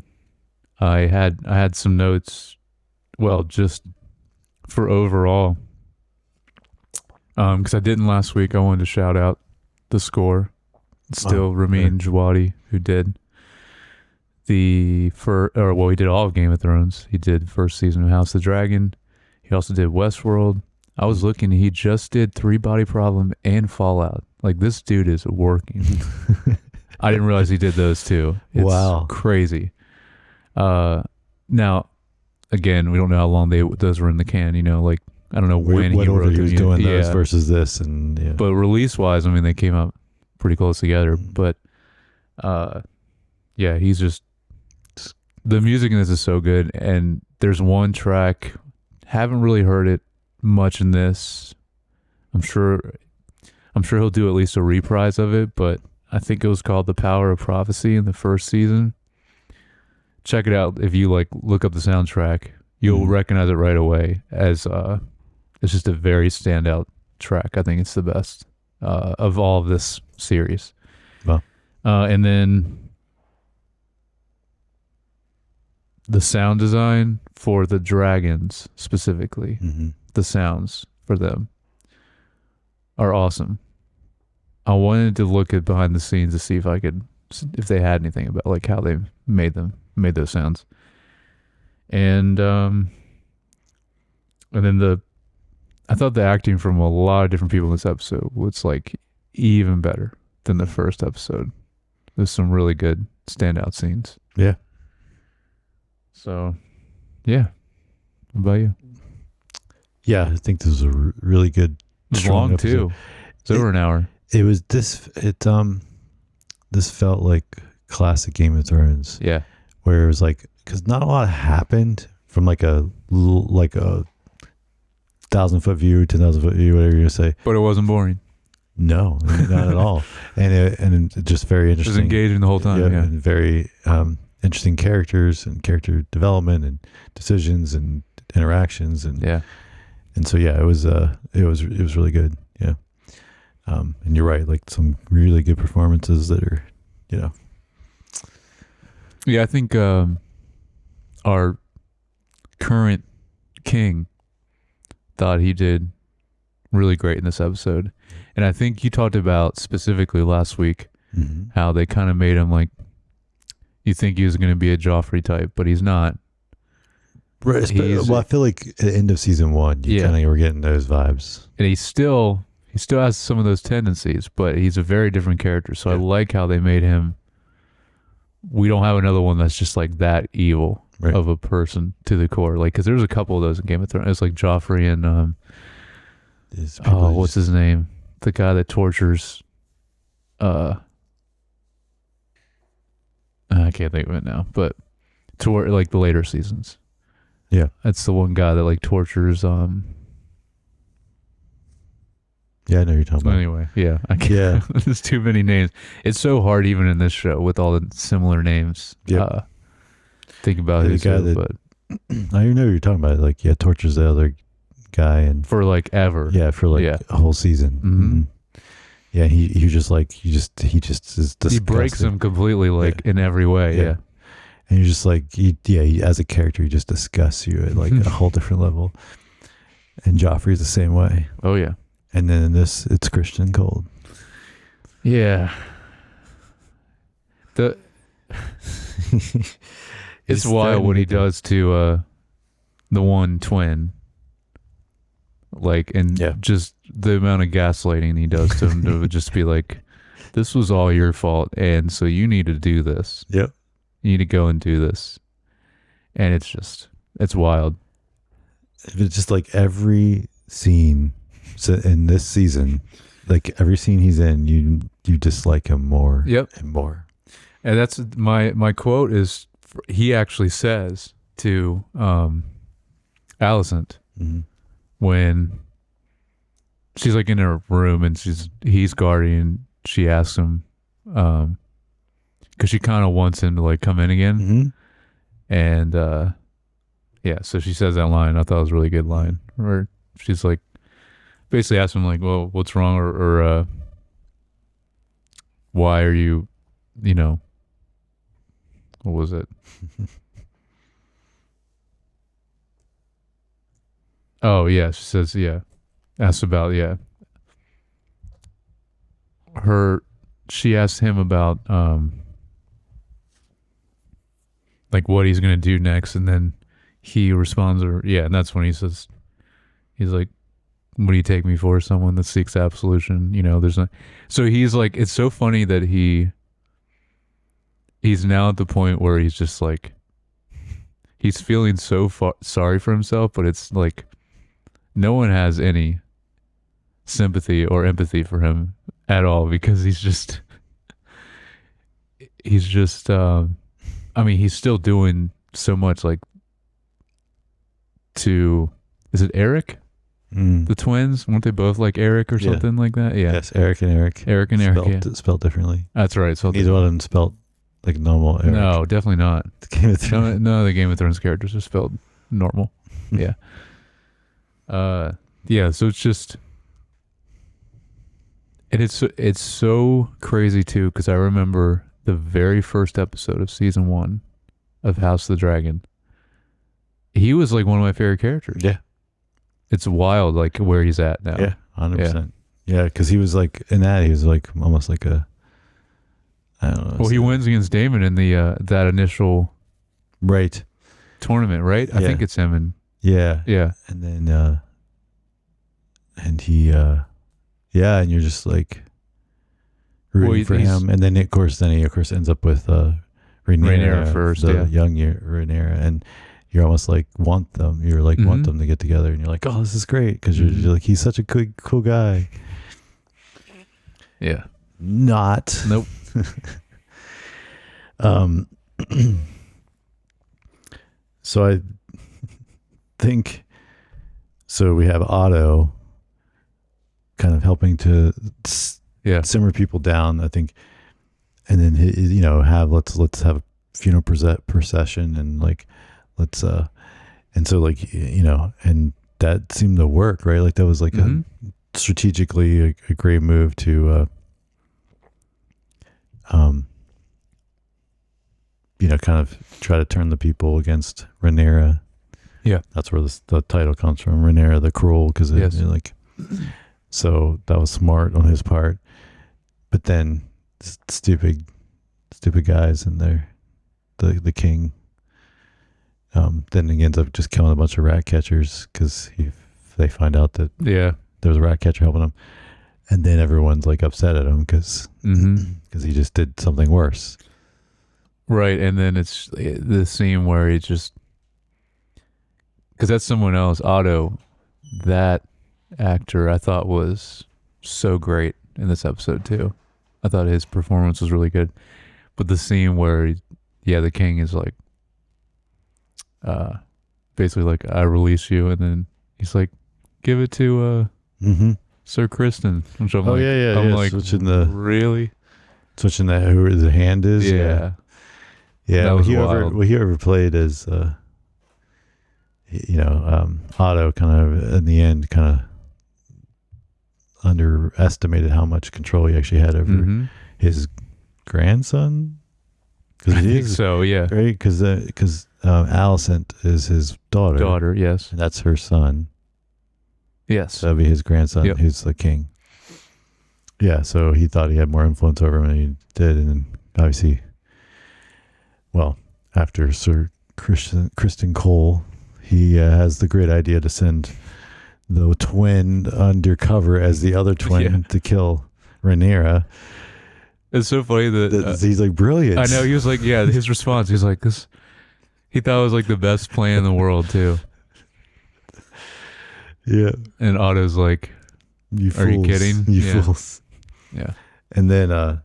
I had some notes, well, just for overall, because I didn't last week. I wanted to shout out the score. It's still Ramin Djawadi who did he did all of Game of Thrones. He did the first season of House of the Dragon. He also did Westworld. I was looking, he just did Three Body Problem and Fallout. Like, this dude is working. I didn't realize he did those too. It's
Wow.
crazy. Now, again, we don't know how long those were in the can. You know, like, I don't know when
what
he
order
wrote
he was
them.
doing those versus this, and yeah.
But release-wise, I mean, they came out pretty close together. But, yeah, he's just... The music in this is so good, and there's one track, haven't really heard it much in this. I'm sure he'll do at least a reprise of it, but I think it was called The Power of Prophecy in the first season. Check it out. If you look up the soundtrack, you'll recognize it right away as it's just a very standout track. I think it's the best of all of this series.
Wow.
And then the sound design for the dragons specifically, the sounds for them are awesome. I wanted to look at behind the scenes to see if they had anything about like how they made those sounds. And then I thought the acting from a lot of different people in this episode was like even better than the first episode. There's some really good standout scenes.
Yeah.
So, yeah. What about you?
Yeah, I think this was a really good.
It was
strong
long
episode.
too. It's over an hour.
It was this. This felt like classic Game of Thrones.
Yeah.
Where it was like, because not a lot happened from like a 1,000-foot view, 10,000-foot view, whatever you say.
But it wasn't boring.
No, not at all. And just very interesting.
It was engaging the whole time. Yeah.
And very interesting characters and character development and decisions and interactions and so it was really good. Yeah. And you're right, like some really good performances that are,
Yeah, I think our current king thought he did really great in this episode. And I think you talked about specifically last week how they kind of made him like, you think he was going to be a Joffrey type, but he's not.
Right. Well, I feel like at the end of season 1, you kind of were getting those vibes.
And he still has some of those tendencies, but he's a very different character. So I like how they made him. We don't have another one that's just like that evil of a person to the core. Like, because there's a couple of those in Game of Thrones. It's like Joffrey and what's his name? The guy that tortures. I can't think of it now, but toward like the later seasons.
Yeah,
that's the one guy that like tortures.
Yeah, I know you're talking about.
Anyway, yeah, I can't.
Yeah,
there's too many names. It's so hard, even in this show, with all the similar names.
Yeah,
think about
the guy but I even know what you're talking about. Like, tortures the other guy and
for like ever.
Yeah, for like a whole season.
Mm-hmm.
Yeah, he just is disgusting.
He breaks him completely, like in every way. Yeah.
And you're just like, he, as a character, he just disgusts you at like a whole different level. And Joffrey's the same way.
Oh yeah.
And then in this, it's Christian Cole.
Yeah. It's wild what he does to the one twin. Like, and just the amount of gaslighting he does to him to just be like, this was all your fault, and so you need to do this.
Yep.
You need to go and do this. And it's wild.
It's just like every scene So in this season, like every scene he's in, you dislike him more
Yep.
and more.
And that's my quote is he actually says to Alicent
Mm-hmm.
when she's like in her room and he's guarding, she asks him because she kind of wants him to like come in again.
Mm-hmm.
And yeah, so she says that line. I thought it was a really good line. Where she's like, basically asks him like, well, what's wrong, or why are you, what was it? Oh yeah, she says asks about she asked him about like what he's gonna do next, and then he responds, and that's when he's like, what do you take me for? Someone that seeks absolution. There's no. So he's like, it's so funny that he's now at the point where he's just like, he's feeling so sorry for himself, but it's like no one has any sympathy or empathy for him at all, because he's just I mean, he's still doing so much, like, is it Eric? The twins? Weren't they both like Eric or something like that? Yeah.
Yes, Eric and Eric.
Eric and
spelled,
Eric, yeah.
Spelled differently.
That's right. So
Neither one of them spelled like normal Eric.
No, definitely not.
Game of Thrones.
None of the Game of Thrones characters are spelled normal. Yeah. Yeah, so it's just, and it's so crazy too, because I remember the very first episode of season 1 of House of the Dragon. He was like one of my favorite characters.
Yeah.
It's wild, like where he's at now.
Yeah, 100%. Yeah, because he was like, in that, he was like almost like I don't know.
Well, he wins against Daemon in the that initial tournament, right? I think it's him. And
yeah. And then, and he, and you're just like rooting for him. And then, of course, he ends up with Rhaenyra
first,
the young Rhaenyra, and you're almost like want them. You're like want them to get together, and you're like, oh, this is great, because you're like, he's such a cool guy.
Yeah.
Not.
Nope.
So I think, so we have Otto kind of helping to simmer people down, I think, and then let's have a funeral procession, and like let's and so like and that seemed to work, right? Like that was like a strategically a great move to kind of try to turn the people against Rhaenyra. Yeah, that's where the title comes from, Rhaenyra the Cruel, because so that was smart on his part. But then stupid guys in there, the king. Then he ends up just killing a bunch of rat catchers because they find out that there was a rat catcher helping him, and then everyone's like upset at him because he just did something worse.
Right, and then it's the scene where he just, because that's someone else, Otto, that actor I thought was so great in this episode too. I thought his performance was really good. But the scene where the king is like basically like, I release you, and then he's like, give it to Sir Kristen. Which I'm I'm like,
switching switching who the hand is. Yeah. Whoever played as Otto kind of in the end kind of underestimated how much control he actually had over his grandson.
I think so, yeah.
Right? Because Alicent is his daughter.
Daughter, yes.
And that's her son.
Yes.
So that'd be his grandson, who's the king. Yeah, so he thought he had more influence over him than he did. And then obviously, well, after Sir Kristen Cole, he has the great idea to send the twin undercover as the other twin to kill Rhaenyra.
It's so funny that
he's like, brilliant.
I know, he was like, his response, he's like, this, he thought it was like the best plan in the world too.
Yeah.
And Otto's like,
You fools.
Are you kidding?
You
Yeah.
fools.
Yeah.
And then I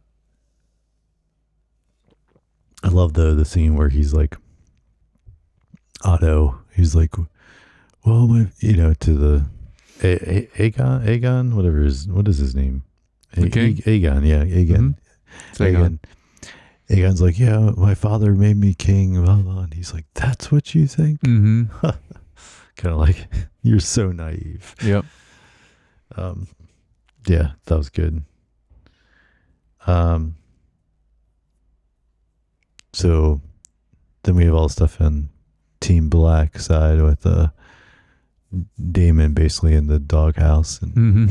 love the scene where he's like, Otto, he's like, well, to the Aegon, what is his name?
The king?
Aegon, yeah, Aegon.
It's Aegon.
Aegon's like, yeah, my father made me king, blah, blah. And he's like, that's what you think?
Mm-hmm.
Kind of like, you're so naive.
Yep.
Yeah, that was good. So then we have all the stuff in Team Black side with Damon basically in the doghouse, and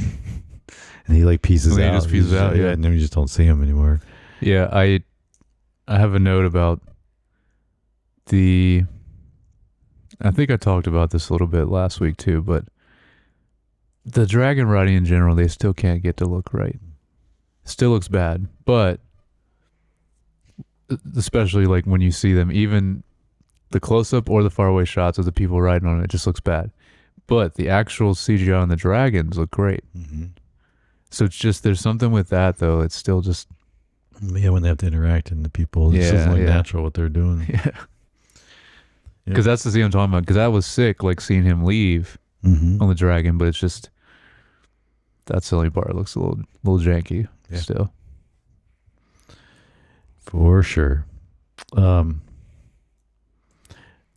and he like pieces
And then
out.
he just pieces out, yeah.
And then we just don't see him anymore.
Yeah, I have a note about I think I talked about this a little bit last week too, but the dragon riding in general, they still can't get to look right. Still looks bad, but especially like when you see them, even the close-up or the faraway shots of the people riding on it just looks bad. But the actual CGI on the dragons look great.
Mm-hmm.
So it's just, there's something with that though. It's still just,
Yeah, when they have to interact and the people, it just doesn't look natural what they're doing.
yeah. Because that's the scene I'm talking about. Because that was sick, like seeing him leave on the dragon, but it's just, that silly part looks a little janky still.
For sure. Then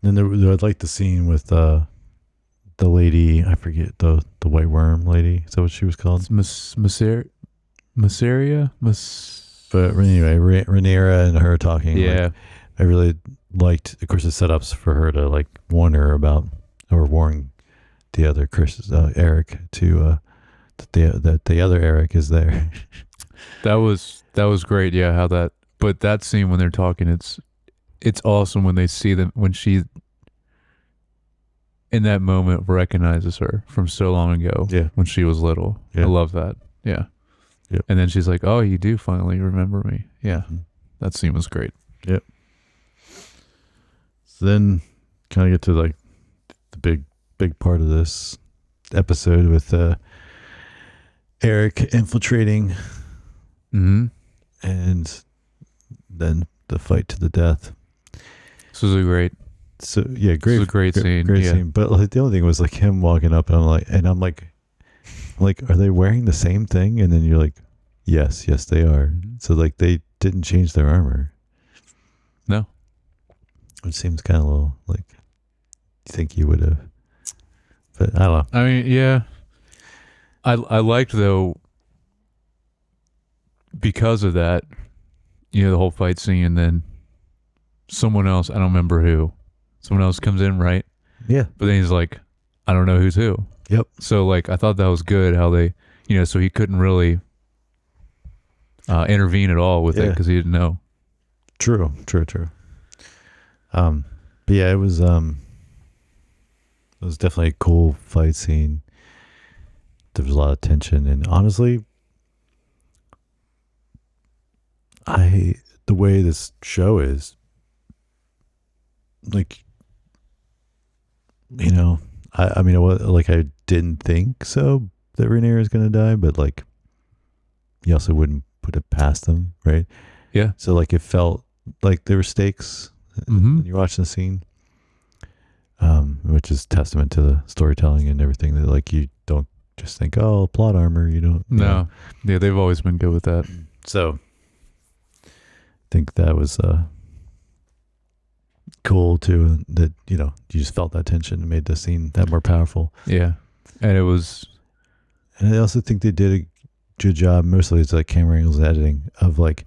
I'd like the scene with the lady, I forget, the white worm lady. Is that what she was called?
Masseria?
But anyway, Rhaenyra and her talking.
Yeah.
Like, I really liked, of course, the setups for her to like warn her about, or warn the other Eric to that the other Eric is there.
That was great. Yeah, but that scene when they're talking, it's awesome when they see them, when she in that moment recognizes her from so long ago.
Yeah,
when she was little.
Yeah.
I love that. Yeah.
Yep.
And then she's like, "Oh, you do finally remember me." Yeah.
Mm-hmm.
That scene was great.
Yep. So then kind of get to like the big part of this episode with Eric infiltrating, and then the fight to the death.
This was a great.
So yeah, great.
This was a great scene.
Great
yeah.
scene. But like the only thing was like him walking up, and I'm like, are they wearing the same thing? And then you're like, yes, they are.
Mm-hmm.
So like they didn't change their armor.
No.
Which seems kind of a little like, you think you would have, but I don't know.
I mean, yeah. I liked though, because of that, the whole fight scene, and then someone else, I don't remember who, someone else comes in, right?
Yeah.
But then he's like, I don't know who's who.
Yep.
So like, I thought that was good how they, so he couldn't really intervene at all with it because he didn't know.
True. But yeah, it was definitely a cool fight scene. There was a lot of tension, and honestly, the way this show is, like, I mean, I didn't think so that Rhaenyra is gonna die, but like, you also wouldn't put it past them, right?
Yeah.
So like, it felt like there were stakes when you're watching the scene, which is testament to the storytelling and everything. That like, you don't just think, oh, plot armor. You don't.
No. Yeah, they've always been good with that.
So I think that was cool too. That you just felt that tension and made the scene that more powerful.
Yeah, and it was.
And I also think they did a good job. Mostly it's like camera angles and editing of like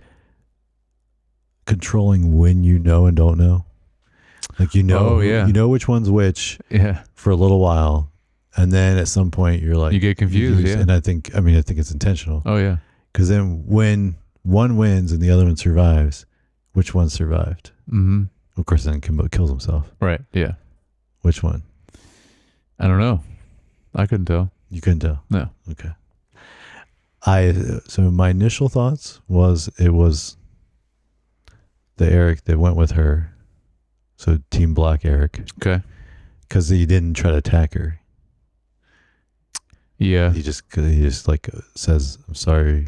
controlling when you know and don't know. Like you know which one's which.
Yeah.
For a little while, and then at some point you're like
you get confused. Yeah.
And I think it's intentional.
Oh yeah.
Because then when one wins and the other one survives, which one survived?
Mm-hmm.
Of course, then Kimbo kills himself.
Right. Yeah.
Which one?
I don't know. I couldn't tell.
You couldn't tell?
No.
Okay. So my initial thoughts was it was the Eric that went with her. So Team Black Eric.
Okay.
Because he didn't try to attack her.
Yeah.
He just like says, "I'm sorry."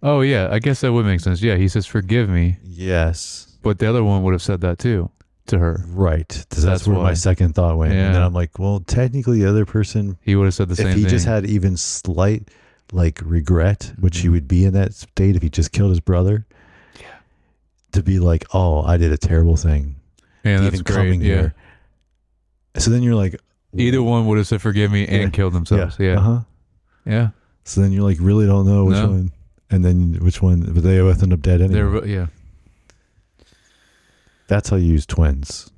Oh yeah, I guess that would make sense. Yeah, he says forgive me,
Yes.
but the other one would have said that too to her.
Right. That's where
why.
my second thought went. And then
Yeah.
I'm like, well, technically the other person,
He would have said the
if
same
he
thing.
just had even slight like regret, which he would be in that state if he just killed his brother.
Yeah.
To be like, oh, I did a terrible thing.
Yeah, that's
even
great.
coming here. So then you're like,
either one would have said forgive me and killed themselves. Yeah.
Uh-huh.
Yeah.
So then you like really don't know which one, and then which one, but they both end up dead anyway.
Yeah.
That's how you use twins.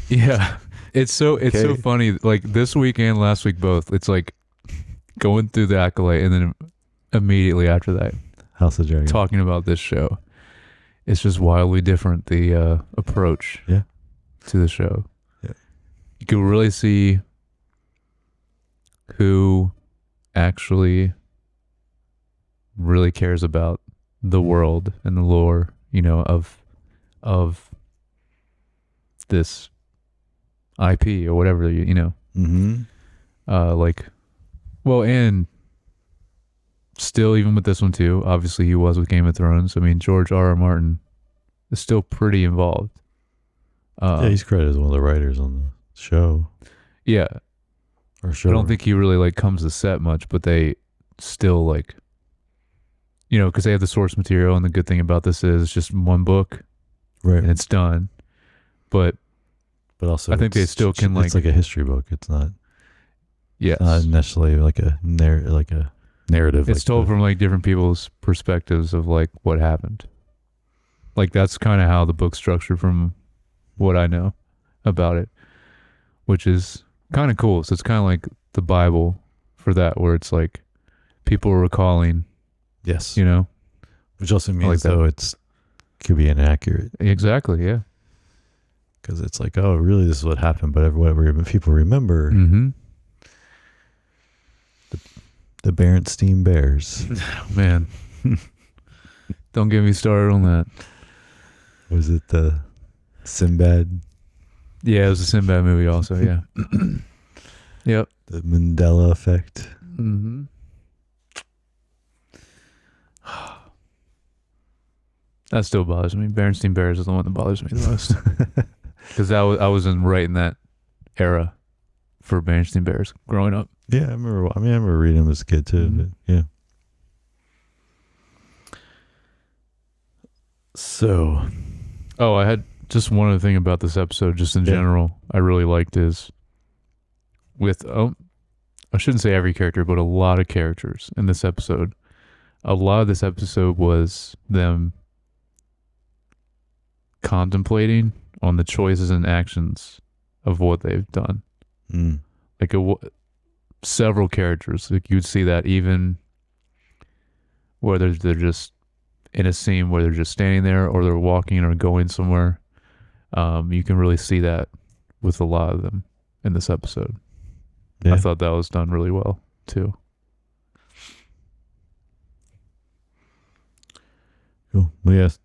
Yeah. It's so funny. Like this week and last week both. It's like going through the Acolyte and then immediately after that
House of Dragon.
talking about this show. It's just wildly different, the approach to the show.
Yeah.
You can really see who actually really cares about the world and the lore, of this IP or whatever,
Mm-hmm.
And still, even with this one too, obviously he was with Game of Thrones. I mean, George R.R. Martin is still pretty involved.
Yeah, he's credited as one of the writers on the show.
Yeah.
Or show.
I don't think he really like comes to set much, but they still like, because they have the source material, and the good thing about this is it's just one book,
right,
and it's done. But
also,
I think they still can
it's like a history book. It's not.
Yes.
Not necessarily like a narrative.
It's told from like different people's perspectives of like what happened. Like that's kind of how the book's structured from what I know about it, which is kind of cool. So it's kind of like the Bible for that, where it's like people are recalling.
Yes. Which also means though it could be inaccurate.
Exactly. Yeah.
Because it's like, oh, really, this is what happened, but what people remember.
Mm-hmm.
The Berenstein Bears.
Man, don't get me started on that.
Was it the Sinbad?
Yeah, it was a Sinbad movie also, yeah. Yep.
The Mandela effect.
Mm-hmm. That still bothers me. Berenstein Bears is the one that bothers me the most. Because I was right in that era for Berenstein Bears growing up.
Yeah, I remember reading them as a kid too.
Mm-hmm.
But yeah. So,
I had just one other thing about this episode, just in general, I really liked is with I shouldn't say every character, but a lot of characters in this episode. A lot of this episode was them contemplating on the choices and actions of what they've done. Like several characters, like you'd see that even whether they're just in a scene where they're just standing there or they're walking or going somewhere. You can really see that with a lot of them in this episode.
Yeah.
I thought that was done really well too.
Cool. Well, yes,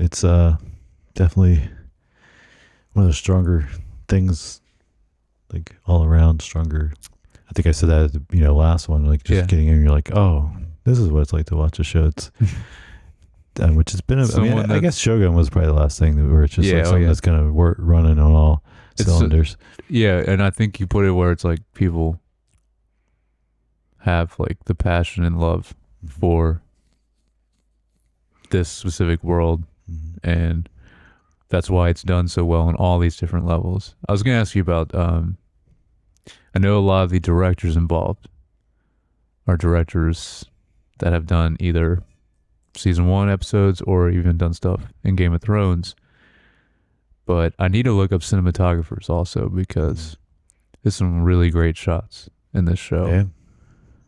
it's definitely one of the stronger things, like all around stronger. I think I said that at the last one, like just getting in, you're like, oh, this is what it's like to watch a show. It's which has been, I guess Shogun was probably the last thing where it's just like something that's kind of running on all cylinders.
And I think you put it where it's like people have like the passion and love for this specific world, and that's why it's done so well on all these different levels. I was going to ask you about, I know a lot of the directors involved are directors that have done either season 1 episodes or even done stuff in Game of Thrones. But I need to look up cinematographers also, because there's some really great shots in this show.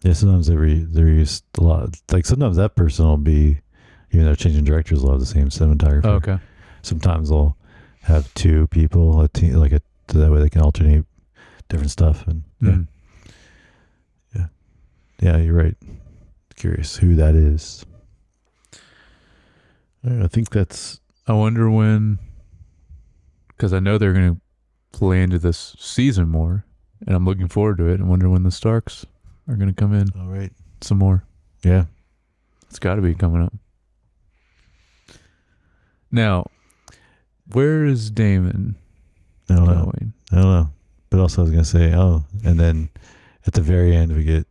Yeah, sometimes they're used a lot. Like sometimes that person will be, even though changing directors, will have the same cinematographer.
Oh, okay.
Sometimes they'll have 2 people, a team, that way they can alternate different stuff. And yeah, you're right. Curious who that is. I think that's.
I wonder when, because I know they're going to play into this season more, and I'm looking forward to it. I wonder when the Starks are going to come in.
All right.
Some more.
Yeah.
It's got to be coming up. Now, where is Damon
I don't know.
going?
I don't know. But also I was going to say, and then at the very end we get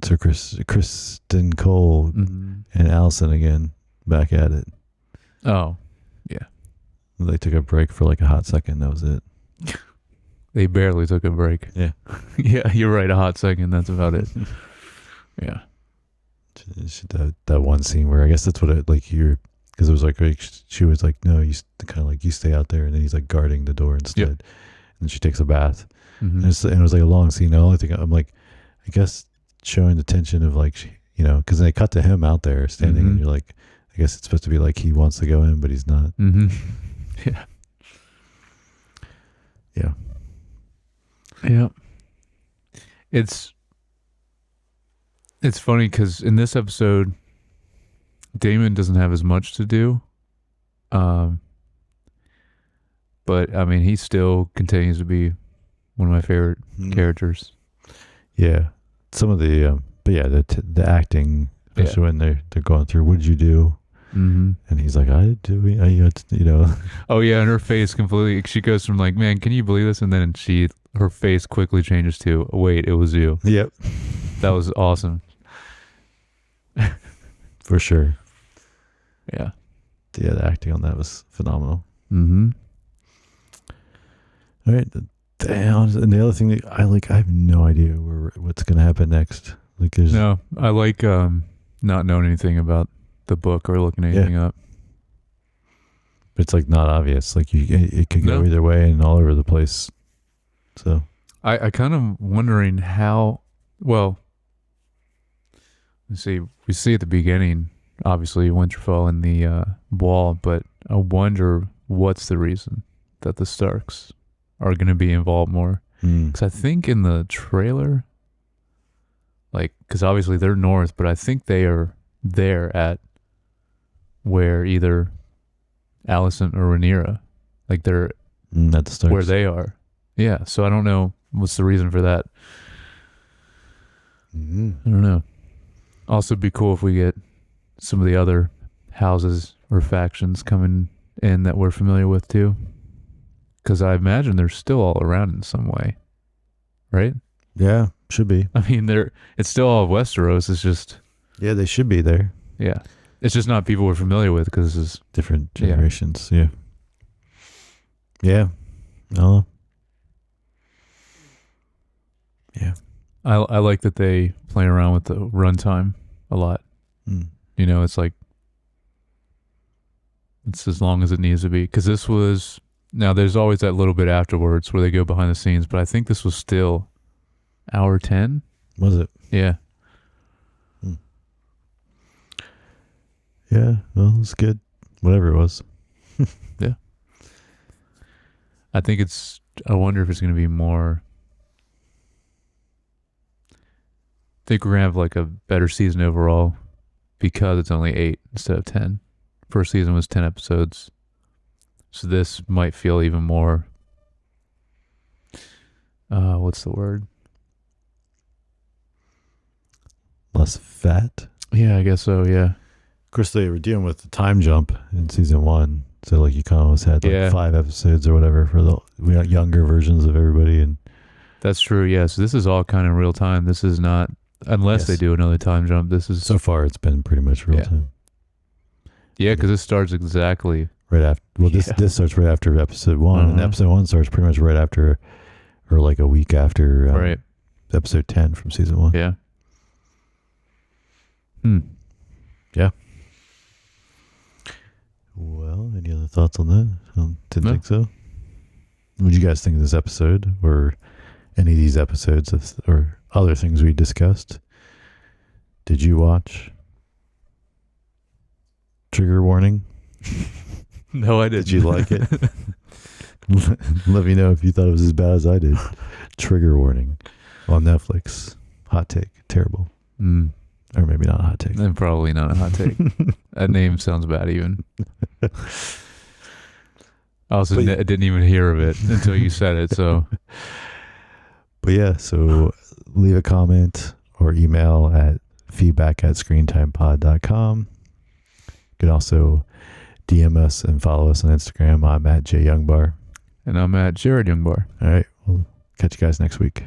Sir Kristen Cole
Mm-hmm.
and Allison again back at it.
Oh,
They took a break for like a hot second. That was it.
they barely took a break.
Yeah.
Yeah, you're right. A hot second. That's about it. Yeah.
That one scene where I guess that's what it like you're because it was like she was like no you kind of like you stay out there and then he's like guarding the door instead.
Yep.
And she takes a bath
Mm-hmm.
and it was like a long scene. The only thing I'm like I guess showing the tension of like because they cut to him out there standing and
Mhm.
you're like I guess it's supposed to be like he wants to go in but he's not.
Mm-hmm. Yeah.
Yeah.
Yeah. It's funny because in this episode, Damon doesn't have as much to do. But I mean, he still continues to be one of my favorite characters.
Yeah, some of the but yeah the acting especially when they're going through what did you do
Mm-hmm.
and he's like
Oh yeah, and her face completely. She goes from like, "Man, can you believe this?" and then her face quickly changes to, "Wait, it was you."
Yep.
That was awesome.
For sure.
Yeah.
Yeah, the acting on that was phenomenal.
Mm-hmm.
All right. And the other thing that I have no idea what's going to happen next. Like, there's
No, I like not knowing anything about the book or looking anything up.
it's like not obvious. Like it could go
No.
either way and all over the place. So
I kind of wondering how. Well, let's see. We see at the beginning, obviously Winterfell and the wall, but I wonder what's the reason that the Starks are going to be involved more. Because I think in the trailer, like, because obviously they're north, but I think they are there at where either Alicent or Rhaenyra, like they're
at the start
where they are. Yeah, so I don't know what's the reason for that.
Mm-hmm.
I don't know. Also, it'd be cool if we get some of the other houses or factions coming in that we're familiar with too. Because I imagine they're still all around in some way, right?
Yeah, should be.
I mean, it's still all of Westeros. It's just
Yeah, they should be there.
yeah, it's just not people we're familiar with because this is
Different generations. Yeah. Yeah. No. Yeah.
I like that they play around with the runtime a lot.
Mm.
You know, it's like it's as long as it needs to be. Because this was now. There's always that little bit afterwards where they go behind the scenes, but I think this was still hour 10.
Was it?
Yeah.
Yeah. Well, it's good. Whatever it was.
Yeah. I think I wonder if it's going to be more. I think we're going to have like a better season overall because it's only 8 instead of 10. First season was 10 episodes. So this might feel even more. What's the word?
Less fat.
Yeah, I guess so. Yeah.
Of course, they were dealing with the time jump in season 1. So, like, you kind of almost had like 5 episodes or whatever for we got younger versions of everybody. And
that's true. Yeah. So this is all kind of real time. This is not, unless they do another time jump. This is
so far it's been pretty much real time.
Yeah, because it starts exactly
right after. Well, this starts right after episode 1, and episode 1 starts pretty much right after, or like a week after, episode 10 from season 1.
Yeah.
Yeah. Well, any other thoughts on that? Didn't think so. What did you guys think of this episode, or any of these episodes, or other things we discussed? Did you watch? Trigger warning.
No, I didn't.
Did you like it? Let me know if you thought it was as bad as I did. Trigger warning on Netflix. Hot take. Terrible. Or maybe not a hot take.
Then probably not a hot take. That name sounds bad even. I also didn't even hear of it until you said it. So,
but yeah, so leave a comment or email at feedback@screentimepod.com. You can also DM us and follow us on Instagram. I'm at JYoungBar.
And I'm at Jered Youngbar.
All right. We'll catch you guys next week.